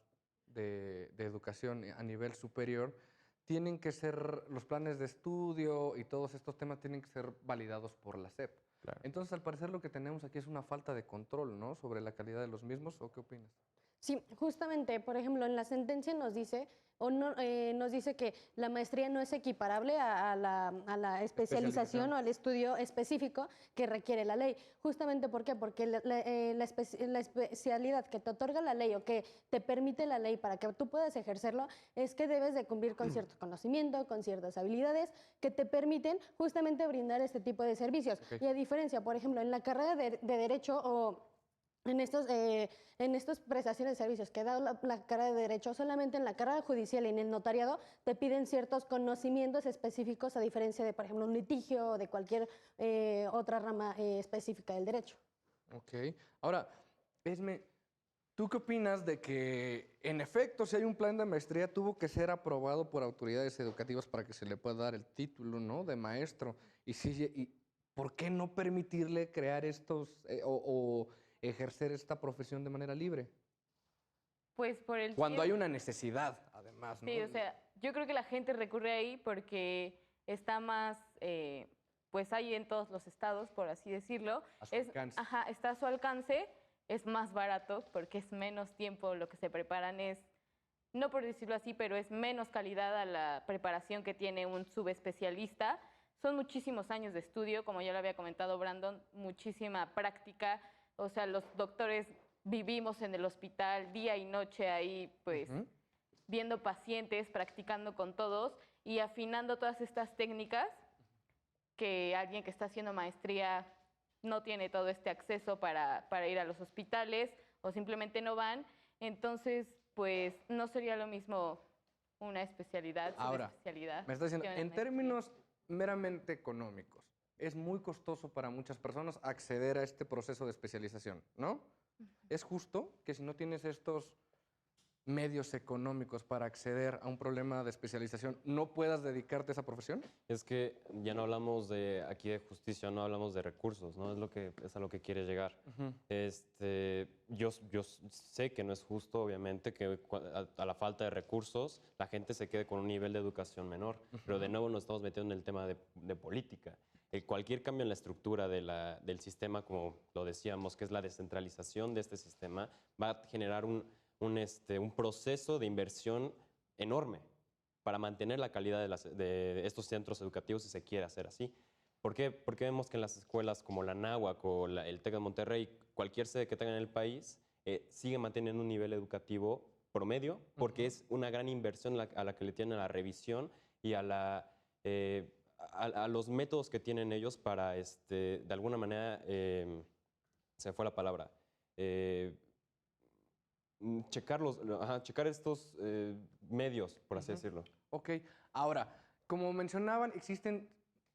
de educación a nivel superior, tienen que ser, los planes de estudio y todos estos temas tienen que ser validados por la SEP. Claro. Entonces, al parecer, lo que tenemos aquí es una falta de control, ¿no?, sobre la calidad de los mismos, ¿o qué opinas? Sí, justamente, por ejemplo, en la sentencia nos dice, nos dice que la maestría no es equiparable a la especialización o al estudio específico que requiere la ley. Justamente, ¿por qué? Porque la especialidad que te otorga la ley o que te permite la ley para que tú puedas ejercerlo es que debes de cumplir con cierto conocimiento, con ciertas habilidades que te permiten justamente brindar este tipo de servicios. Ok. Y a diferencia, por ejemplo, en la carrera de Derecho o en estas prestaciones de servicios que da la carrera de Derecho, solamente en la carrera judicial y en el notariado te piden ciertos conocimientos específicos a diferencia de, por ejemplo, un litigio o de cualquier otra rama específica del derecho. Ok. Ahora, Esme, ¿tú qué opinas de que, en efecto, si hay un plan de maestría, tuvo que ser aprobado por autoridades educativas para que se le pueda dar el título, ¿no?, de maestro? Y ¿por qué no permitirle crear estos o ejercer esta profesión de manera libre? Pues por el Cuando hay tiempo. una necesidad, además, ¿no? Sí, o sea, yo creo que la gente recurre ahí porque está más, pues hay en todos los estados, por así decirlo. A su alcance. Ajá, está a su alcance, es más barato porque es menos tiempo lo que se preparan, es, no por decirlo así, pero es menos calidad a la preparación que tiene un subespecialista. Son muchísimos años de estudio, como ya lo había comentado Brandon, muchísima práctica. O sea, los doctores vivimos en el hospital día y noche ahí, pues, viendo pacientes, practicando con todos y afinando todas estas técnicas que alguien que está haciendo maestría no tiene todo este acceso para ir a los hospitales o simplemente no van. Entonces, pues, no sería lo mismo una especialidad, Ahora, subespecialidad. me está diciendo, que una en maestría. términos meramente económicos, es muy costoso para muchas personas acceder a este proceso de especialización, ¿no? ¿Es justo que si no tienes estos medios económicos para acceder a un problema de especialización, no puedas dedicarte a esa profesión? Es que ya no hablamos aquí de justicia, no hablamos de recursos, ¿no? Es a lo que quiere llegar. Yo sé que no es justo, obviamente, que a la falta de recursos la gente se quede con un nivel de educación menor, pero de nuevo nos estamos metiendo en el tema de política. Cualquier cambio en la estructura del sistema, como lo decíamos, que es la descentralización de este sistema, va a generar un proceso de inversión enorme para mantener la calidad de estos centros educativos si se quiere hacer así. ¿Por qué? Porque vemos que en las escuelas como la Anáhuac o el TEC de Monterrey, cualquier sede que tenga en el país, sigue manteniendo un nivel educativo promedio porque es una gran inversión a la que le tienen a la revisión y a los métodos que tienen ellos para, de alguna manera, se me fue la palabra, checar estos medios, por así decirlo. Ok, ahora, como mencionaban, existen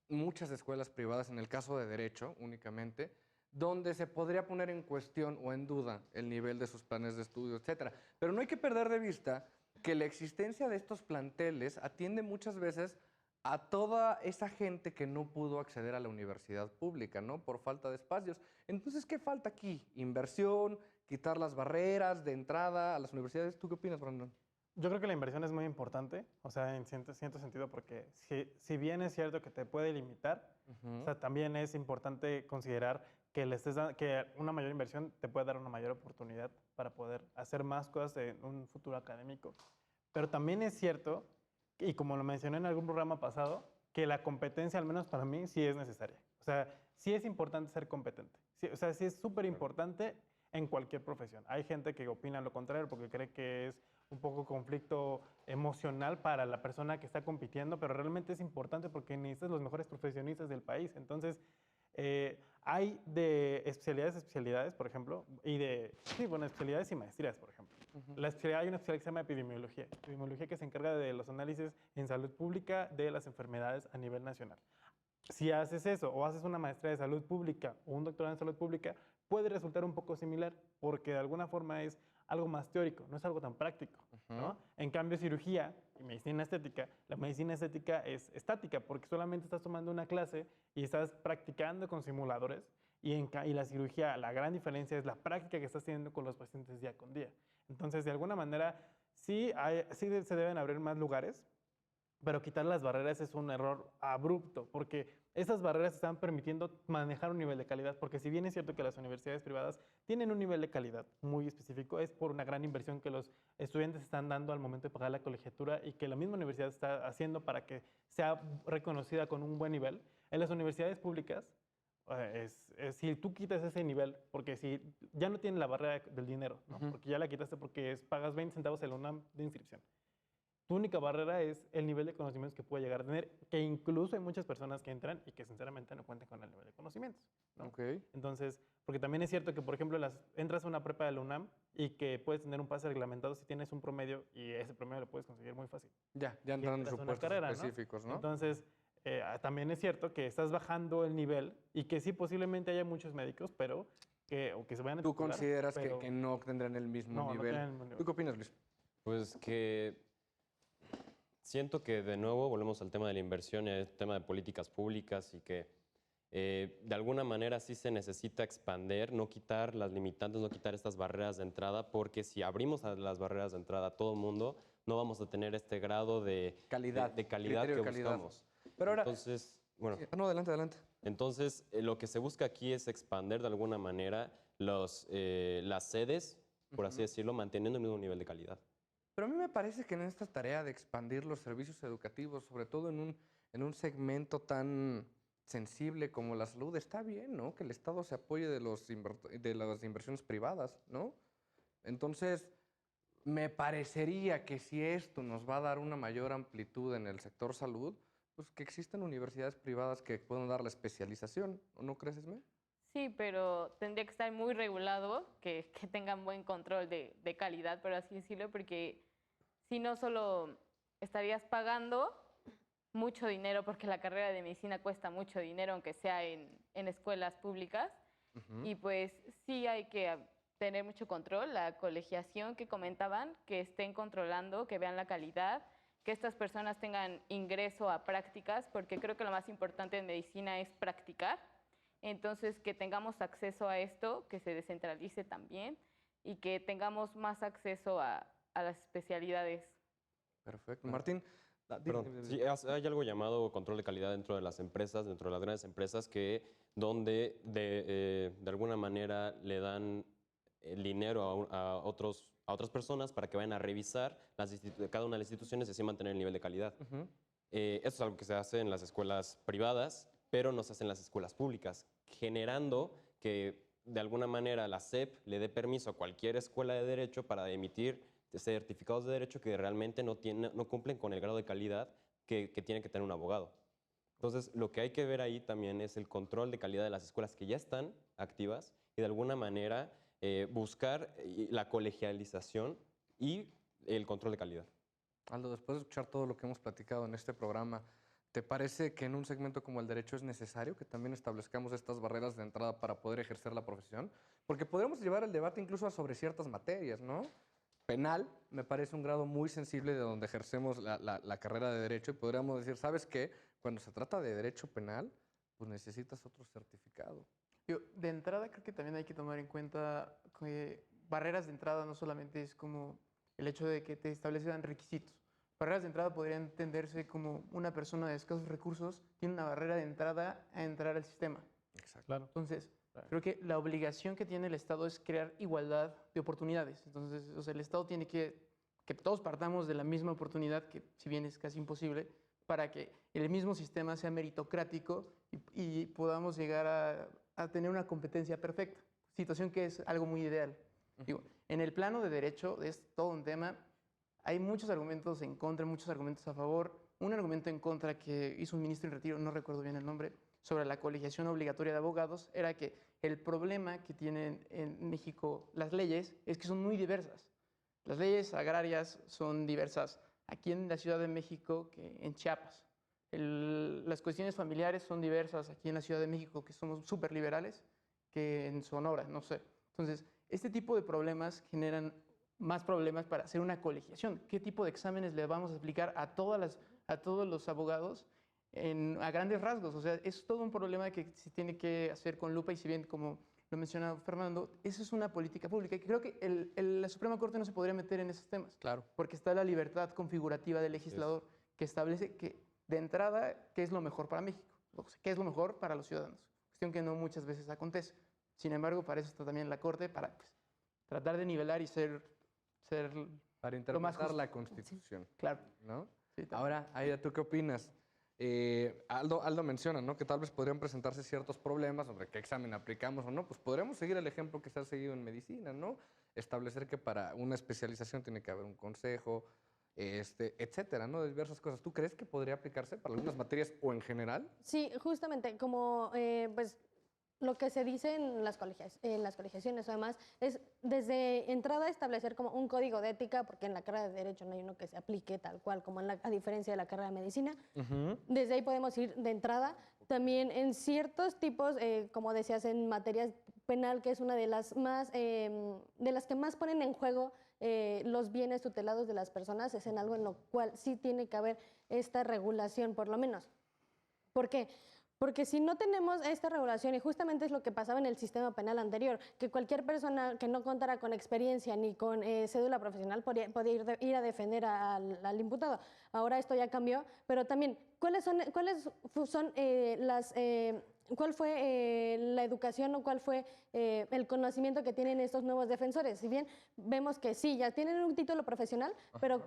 muchas escuelas privadas, en el caso de Derecho únicamente, donde se podría poner en cuestión o en duda el nivel de sus planes de estudio, etcétera. Pero no hay que perder de vista que la existencia de estos planteles atiende muchas veces a toda esa gente que no pudo acceder a la universidad pública, ¿no? Por falta de espacios. Entonces, ¿qué falta aquí? Inversión, quitar las barreras de entrada a las universidades. ¿Tú qué opinas, Brandon? Yo creo que la inversión es muy importante, o sea, en cierto sentido, porque si bien es cierto que te puede limitar, o sea, también es importante considerar que que una mayor inversión te puede dar una mayor oportunidad para poder hacer más cosas en un futuro académico. Pero también es cierto, y como lo mencioné en algún programa pasado, que la competencia, al menos para mí, sí es necesaria. O sea, sí es importante ser competente. Sí, o sea, sí es súper importante en cualquier profesión. Hay gente que opina lo contrario porque cree que es un poco conflicto emocional para la persona que está compitiendo, pero realmente es importante porque necesitas los mejores profesionistas del país. Entonces, hay de especialidades, por ejemplo, especialidades y maestrías, por ejemplo. Hay una especialidad que se llama epidemiología que se encarga de los análisis en salud pública de las enfermedades a nivel nacional. Si haces eso o haces una maestría de salud pública o un doctorado en salud pública, puede resultar un poco similar porque de alguna forma es algo más teórico, no es algo tan práctico, ¿no? En cambio, cirugía y medicina estética, la medicina estética es estática porque solamente estás tomando una clase y estás practicando con simuladores y la cirugía, la gran diferencia es la práctica que estás teniendo con los pacientes día con día. Entonces, de alguna manera, sí se deben abrir más lugares, pero quitar las barreras es un error abrupto, porque esas barreras están permitiendo manejar un nivel de calidad, porque si bien es cierto que las universidades privadas tienen un nivel de calidad muy específico, es por una gran inversión que los estudiantes están dando al momento de pagar la colegiatura y que la misma universidad está haciendo para que sea reconocida con un buen nivel. En las universidades públicas, si tú quitas ese nivel, porque si ya no tienen la barrera del dinero, ¿no? Porque ya la quitaste porque pagas 20 centavos en la UNAM de inscripción. Tu única barrera es el nivel de conocimientos que puede llegar a tener, que incluso hay muchas personas que entran y que sinceramente no cuentan con el nivel de conocimientos, ¿no? Okay. Entonces, porque también es cierto que, por ejemplo, entras a una prepa de la UNAM y que puedes tener un pase reglamentado si tienes un promedio y ese promedio lo puedes conseguir muy fácil. Ya entrando en supuestos carrera, específicos, ¿no? Entonces, también es cierto que estás bajando el nivel y que sí, posiblemente haya muchos médicos, pero que se vayan a ¿Tú titular, consideras pero que no tendrán el mismo no nivel? tienen el mismo nivel. ¿Tú qué opinas, Luis? Pues que siento que de nuevo volvemos al tema de la inversión y al tema de políticas públicas y que de alguna manera sí se necesita expandir, no quitar las limitantes, no quitar estas barreras de entrada, porque si abrimos las barreras de entrada a todo el mundo, no vamos a tener este grado de calidad que buscamos. Pero ahora, entonces, bueno, no, adelante. Entonces, lo que se busca aquí es expandir de alguna manera las sedes, por así decirlo, manteniendo el mismo nivel de calidad. Pero a mí me parece que en esta tarea de expandir los servicios educativos, sobre todo en un segmento tan sensible como la salud, está bien, ¿no? Que el Estado se apoye de las inversiones privadas, ¿no? Entonces, me parecería que si esto nos va a dar una mayor amplitud en el sector salud, pues que existan universidades privadas que puedan dar la especialización, ¿no crees, Esme? Sí, pero tendría que estar muy regulado, que tengan buen control de calidad, por así decirlo, porque si no solo estarías pagando mucho dinero, porque la carrera de medicina cuesta mucho dinero, aunque sea en escuelas públicas, y pues sí hay que tener mucho control, la colegiación que comentaban, que estén controlando, que vean la calidad, que estas personas tengan ingreso a prácticas, porque creo que lo más importante en medicina es practicar. Entonces, que tengamos acceso a esto, que se descentralice también y que tengamos más acceso a las especialidades. Perfecto. Martín, Perdón, sí, hay algo llamado control de calidad dentro de las empresas, dentro de las grandes empresas, donde de alguna manera le dan el dinero a otras personas para que vayan a revisar cada una de las instituciones y así mantener el nivel de calidad. Esto es algo que se hace en las escuelas privadas, pero no se hace en las escuelas públicas, generando que de alguna manera la SEP le dé permiso a cualquier escuela de derecho para emitir certificados de derecho que realmente no cumplen con el grado de calidad que tiene que tener un abogado. Entonces, lo que hay que ver ahí también es el control de calidad de las escuelas que ya están activas y de alguna manera buscar la colegialización y el control de calidad. Aldo, después de escuchar todo lo que hemos platicado en este programa, ¿te parece que en un segmento como el derecho es necesario que también establezcamos estas barreras de entrada para poder ejercer la profesión? Porque podríamos llevar el debate incluso sobre ciertas materias, ¿no? Penal me parece un grado muy sensible de donde ejercemos la carrera de derecho y podríamos decir, ¿sabes qué? Cuando se trata de derecho penal, pues necesitas otro certificado. De entrada creo que también hay que tomar en cuenta que barreras de entrada no solamente es como el hecho de que te establezcan requisitos. Barreras de entrada podrían entenderse como una persona de escasos recursos tiene una barrera de entrada a entrar al sistema. Exacto. Claro. Entonces, creo que la obligación que tiene el Estado es crear igualdad de oportunidades. Entonces, o sea, el Estado tiene que todos partamos de la misma oportunidad, que si bien es casi imposible, para que el mismo sistema sea meritocrático y podamos llegar a tener una competencia perfecta. Situación que es algo muy ideal. Digo, en el plano de derecho es todo un tema. Hay muchos argumentos en contra, muchos argumentos a favor. Un argumento en contra que hizo un ministro en retiro, no recuerdo bien el nombre, sobre la colegiación obligatoria de abogados, era que el problema que tienen en México las leyes es que son muy diversas. Las leyes agrarias son diversas aquí en la Ciudad de México que en Chiapas. Las cuestiones familiares son diversas aquí en la Ciudad de México, que somos súper liberales, que en Sonora, no sé. Entonces, este tipo de problemas generan más problemas para hacer una colegiación. ¿Qué tipo de exámenes le vamos a aplicar a todos los abogados a grandes rasgos? O sea, es todo un problema que se tiene que hacer con lupa y si bien, como lo mencionaba Fernando, eso es una política pública. Y creo que la Suprema Corte no se podría meter en esos temas. Claro. Porque está la libertad configurativa del legislador que establece que, de entrada, qué es lo mejor para México, o sea, qué es lo mejor para los ciudadanos. Cuestión que no muchas veces acontece. Sin embargo, para eso está también la Corte, para pues, tratar de nivelar y ser Para lo más interpretar justo. la Constitución. Claro. ¿No? Sí, también. Ahora, Aida, ¿tú qué opinas? Aldo menciona, ¿no?, que tal vez podrían presentarse ciertos problemas sobre qué examen aplicamos o no. Pues podríamos seguir el ejemplo que se ha seguido en medicina, ¿no? Establecer que para una especialización tiene que haber un consejo, etcétera, ¿no? De diversas cosas. ¿Tú crees que podría aplicarse para algunas materias o en general? Sí, justamente, como pues lo que se dice en las colegiaciones, además, es desde entrada establecer como un código de ética, porque en la carrera de Derecho no hay uno que se aplique tal cual como a diferencia de la carrera de Medicina. Desde ahí podemos ir de entrada. También en ciertos tipos, como decías, en materias penal, que es una de las más, de las que más ponen en juego los bienes tutelados de las personas, es en algo en lo cual sí tiene que haber esta regulación, por lo menos. ¿Por qué? Porque si no tenemos esta regulación, y justamente es lo que pasaba en el sistema penal anterior, que cualquier persona que no contara con experiencia ni con cédula profesional podía ir a defender al imputado. Ahora esto ya cambió, pero también, ¿cuál fue la educación o cuál fue el conocimiento que tienen estos nuevos defensores? Si bien vemos que sí, ya tienen un título profesional, pero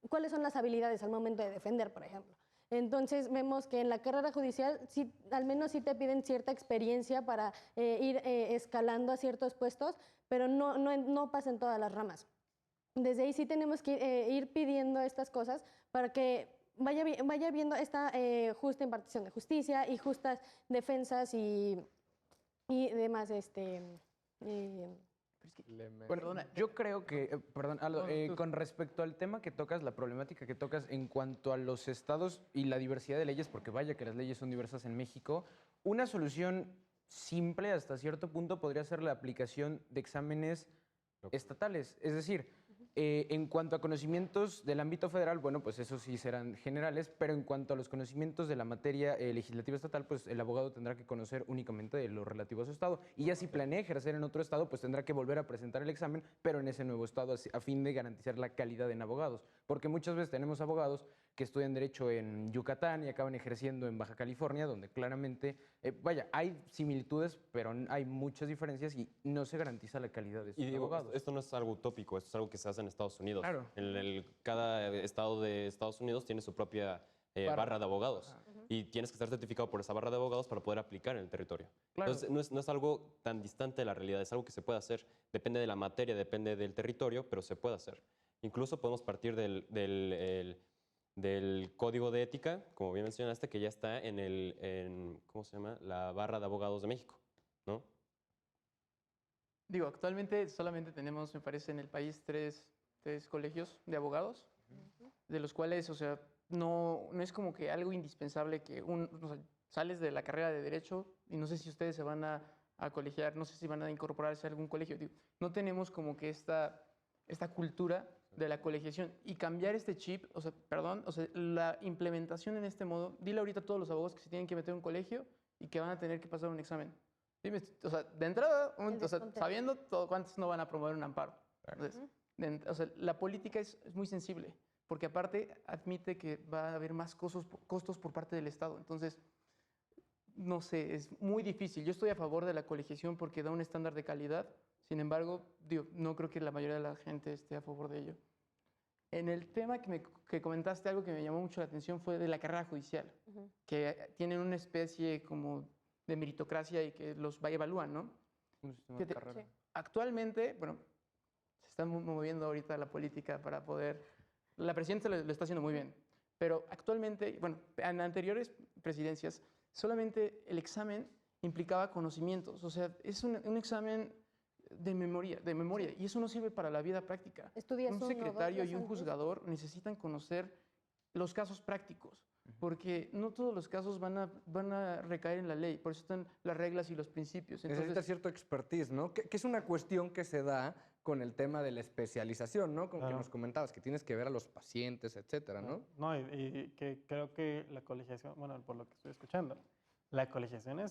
¿cuáles son las habilidades al momento de defender, por ejemplo? Entonces vemos que en la carrera judicial sí, al menos sí te piden cierta experiencia para ir escalando a ciertos puestos, pero no pasa en todas las ramas. Desde ahí sí tenemos que ir pidiendo estas cosas para que vaya viendo esta justa impartición de justicia y justas defensas y demás. Bueno, yo creo que, perdón, Aldo, con respecto al tema que tocas, la problemática que tocas en cuanto a los estados y la diversidad de leyes, porque vaya que las leyes son diversas en México, una solución simple hasta cierto punto podría ser la aplicación de exámenes estatales. Es decir, en cuanto a conocimientos del ámbito federal, bueno, pues esos sí serán generales, pero en cuanto a los conocimientos de la materia legislativa estatal, pues el abogado tendrá que conocer únicamente de lo relativo a su estado. Y ya si planea ejercer en otro estado, pues tendrá que volver a presentar el examen, pero en ese nuevo estado, a fin de garantizar la calidad en abogados. Porque muchas veces tenemos abogados que estudian Derecho en Yucatán y acaban ejerciendo en Baja California, donde claramente, hay similitudes, pero hay muchas diferencias y no se garantiza la calidad de sus abogados. Esto no es algo utópico, esto es algo que se hace en Estados Unidos. Claro. Cada estado de Estados Unidos tiene su propia barra de abogados. Y tienes que estar certificado por esa barra de abogados para poder aplicar en el territorio. Claro. Entonces, no es algo tan distante de la realidad, es algo que se puede hacer. Depende de la materia, depende del territorio, pero se puede hacer. Incluso podemos partir del código de ética, como bien mencionaste, que ya está ¿cómo se llama? La barra de abogados de México, ¿no? Digo, actualmente solamente tenemos, me parece, en el país tres colegios de abogados, de los cuales, o sea, no es como que algo indispensable que o sea, sales de la carrera de Derecho y no sé si ustedes se van a colegiar, no sé si van a incorporarse a algún colegio. Digo, no tenemos como que esta cultura de la colegiación y cambiar este chip, o sea, la implementación en este modo, dile ahorita a todos los abogados que se tienen que meter a un colegio y que van a tener que pasar un examen. Dime, o sea, de entrada, sabiendo cuántos no van a promover un amparo. Entonces, o sea, la política es muy sensible, porque aparte admite que va a haber más costos por parte del Estado. Entonces, no sé, es muy difícil. Yo estoy a favor de la colegiación porque da un estándar de calidad. Sin embargo, digo, no creo que la mayoría de la gente esté a favor de ello. En el tema que comentaste, algo que me llamó mucho la atención fue de la carrera judicial, que tienen una especie como de meritocracia y que los evalúan, ¿no? Un sistema de carrera. Actualmente, bueno, se está moviendo ahorita la política para poder... La presidenta lo está haciendo muy bien, pero actualmente, bueno, en anteriores presidencias, solamente el examen implicaba conocimientos, o sea, es un examen de memoria, y eso no sirve para la vida práctica. Estudias un secretario y un juzgador necesitan conocer los casos prácticos, porque no todos los casos van a recaer en la ley, por eso están las reglas y los principios. Entonces, necesita cierto expertise, ¿no? Que es una cuestión que se da con el tema de la especialización, ¿no? Con que nos comentabas, que tienes que ver a los pacientes, etcétera, ¿no? No, y que creo que la colegiación, bueno, por lo que estoy escuchando, la colegiación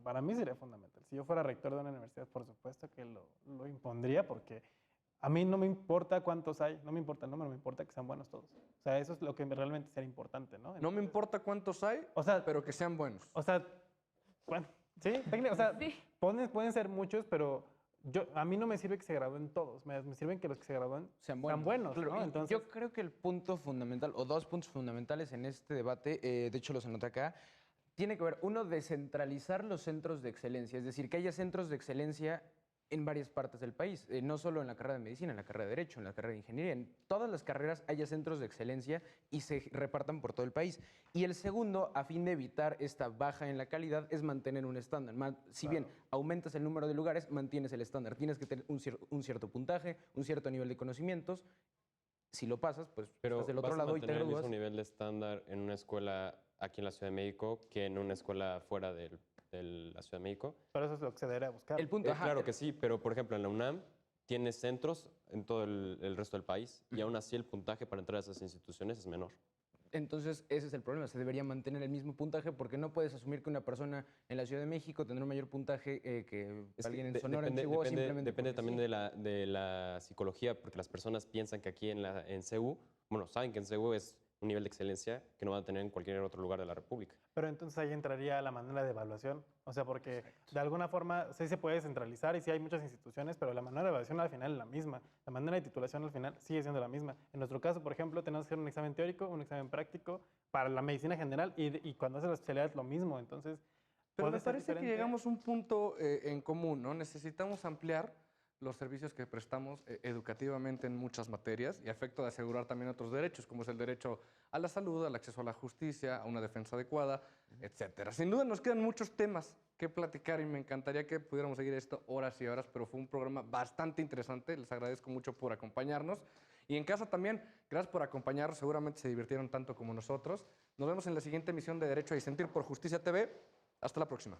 para mí sería fundamental. Si yo fuera rector de una universidad, por supuesto que lo impondría, porque a mí no me importa cuántos hay, no me importa el número, me importa que sean buenos todos. O sea, eso es lo que realmente sería importante, ¿no? No me importa cuántos hay, o sea, pero que sean buenos. O sea, bueno, sí, o sea, pueden ser muchos, pero a mí no me sirve que se gradúen todos, me sirven que los que se gradúen sean buenos, Claro, ¿no? y Entonces, yo creo que el punto fundamental, o dos puntos fundamentales en este debate, de hecho los anoté acá, tiene que ver, uno, descentralizar los centros de excelencia, es decir, que haya centros de excelencia en varias partes del país, no solo en la carrera de medicina, en la carrera de derecho, en la carrera de ingeniería, en todas las carreras haya centros de excelencia y se repartan por todo el país. Y el segundo, a fin de evitar esta baja en la calidad, es mantener un estándar. Si bien aumentas el número de lugares, mantienes el estándar. Tienes que tener un cierto puntaje, un cierto nivel de conocimientos. Si lo pasas, pues estás del otro lado y te gradúas. ¿Pero vas a mantener el gradúas. mismo nivel de estándar en una escuela aquí en la Ciudad de México que en una escuela fuera de la Ciudad de México? pero eso es lo que se debería buscar. El punto, Claro que sí, pero por ejemplo en la UNAM tiene centros en todo el resto del país y aún así el puntaje para entrar a esas instituciones es menor. Entonces, ese es el problema. Se debería mantener el mismo puntaje porque no puedes asumir que una persona en la Ciudad de México tendrá un mayor puntaje que Es que alguien en Sonora, en Chihuahua, simplemente depende porque también sí. de la psicología, porque las personas piensan que aquí en CEU, bueno, saben que en CEU es un nivel de excelencia que no van a tener en cualquier otro lugar de la República. Pero entonces ahí entraría la manera de evaluación. O sea, porque de alguna forma sí se puede centralizar y sí hay muchas instituciones, pero la manera de evaluación al final es la misma. La manera de titulación al final sigue siendo la misma. En nuestro caso, por ejemplo, tenemos que hacer un examen teórico, un examen práctico para la medicina general y cuando haces la especialidad es lo mismo. Entonces, Pero puede me ser parece que diferente. llegamos a un punto en común, ¿no? Necesitamos ampliar los servicios que prestamos educativamente en muchas materias y a efecto de asegurar también otros derechos, como es el derecho a la salud, al acceso a la justicia, a una defensa adecuada, etcétera. Sin duda nos quedan muchos temas que platicar y me encantaría que pudiéramos seguir esto horas y horas, pero fue un programa bastante interesante. Les agradezco mucho por acompañarnos. Y en casa también, gracias por acompañarnos. Seguramente se divirtieron tanto como nosotros. Nos vemos en la siguiente emisión de Derecho a Disentir por Justicia TV. Hasta la próxima.